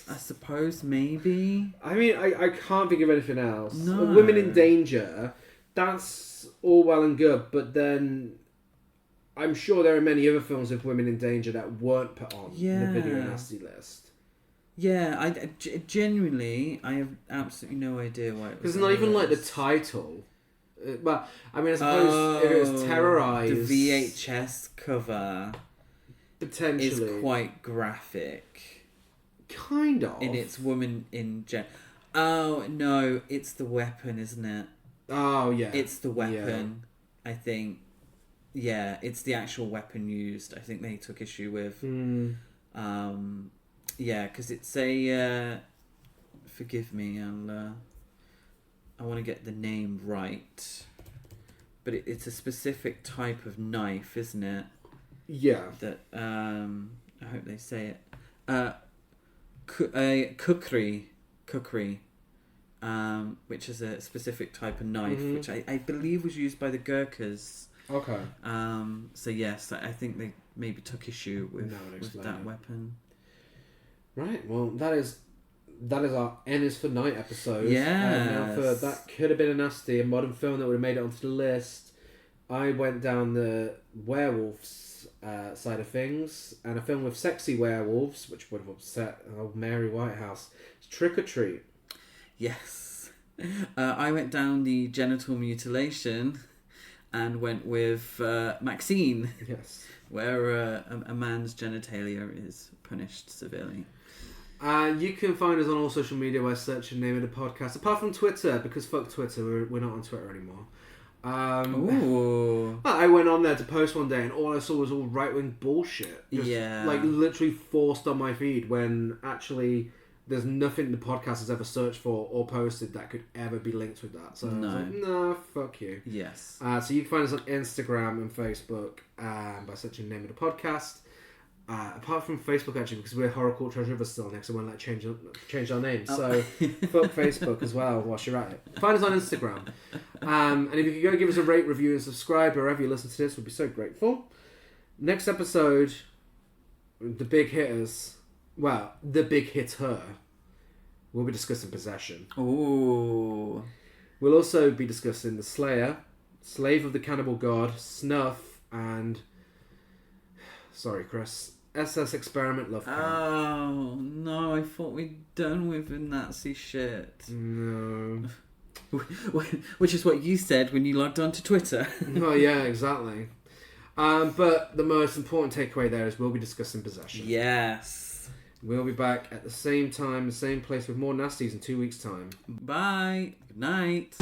I suppose maybe. I mean, I can't think of anything else. No. Women in Danger, that's all well and good, but then I'm sure there are many other films with women in danger that weren't put on the Video Nasty list. Yeah, I genuinely, I have absolutely no idea why it was. Because it's not even like the title. But I mean, I suppose if it was Terrorized, the VHS cover potentially is quite graphic. Kind of. In its woman in Oh no, it's the weapon, isn't it? Oh yeah, it's the weapon. Yeah. I think. Yeah, it's the actual weapon used. I think they took issue with. Yeah, because it's a. Forgive me, I want to get the name right, but it's a specific type of knife, isn't it? Yeah. That I hope they say it. Kukri, which is a specific type of knife, which I believe was used by the Gurkhas. Okay. So yes, I think they maybe took issue with that weapon. Right. Well, that is our N is for Night episode. Yeah. Now for That Could Have Been a Nasty, a modern film that would have made it onto the list. I went down the werewolves side of things, and a film with sexy werewolves, which would have upset old Mary Whitehouse. It's Trick or Treat. Yes. I went down the genital mutilation and went with Maxine. Yes. Where a man's genitalia is punished severely. You can find us on all social media by searching the name of the podcast, apart from Twitter, because fuck Twitter, we're not on Twitter anymore. I went on there to post one day, and all I saw was all right-wing bullshit. Just, like, literally forced on my feed, when actually there's nothing the podcast has ever searched for or posted that could ever be linked with that. So I was like, no, fuck you. Yes. So you can find us on Instagram and Facebook by searching the name of the podcast. Apart from Facebook, actually, because we're Horror Cult Treasure River still next, so we won't change our name. So fuck Facebook as well whilst you're at it. Find us on Instagram. And if you could go give us a rate, review, and subscribe wherever you listen to this, we'd be so grateful. Next episode, the big hitters, well, the big hitter, we'll be discussing Possession. Ooh. We'll also be discussing The Slayer, Slave of the Cannibal God, Snuff, and... Sorry, Chris. SS Experiment Love Camp. Oh, no, I thought we'd done with the Nazi shit. No. Which is what you said when you logged on to Twitter. Oh, yeah, exactly. But the most important takeaway there is we'll be discussing Possession. Yes. We'll be back at the same time, the same place with more Nasties in 2 weeks' time. Bye. Good night.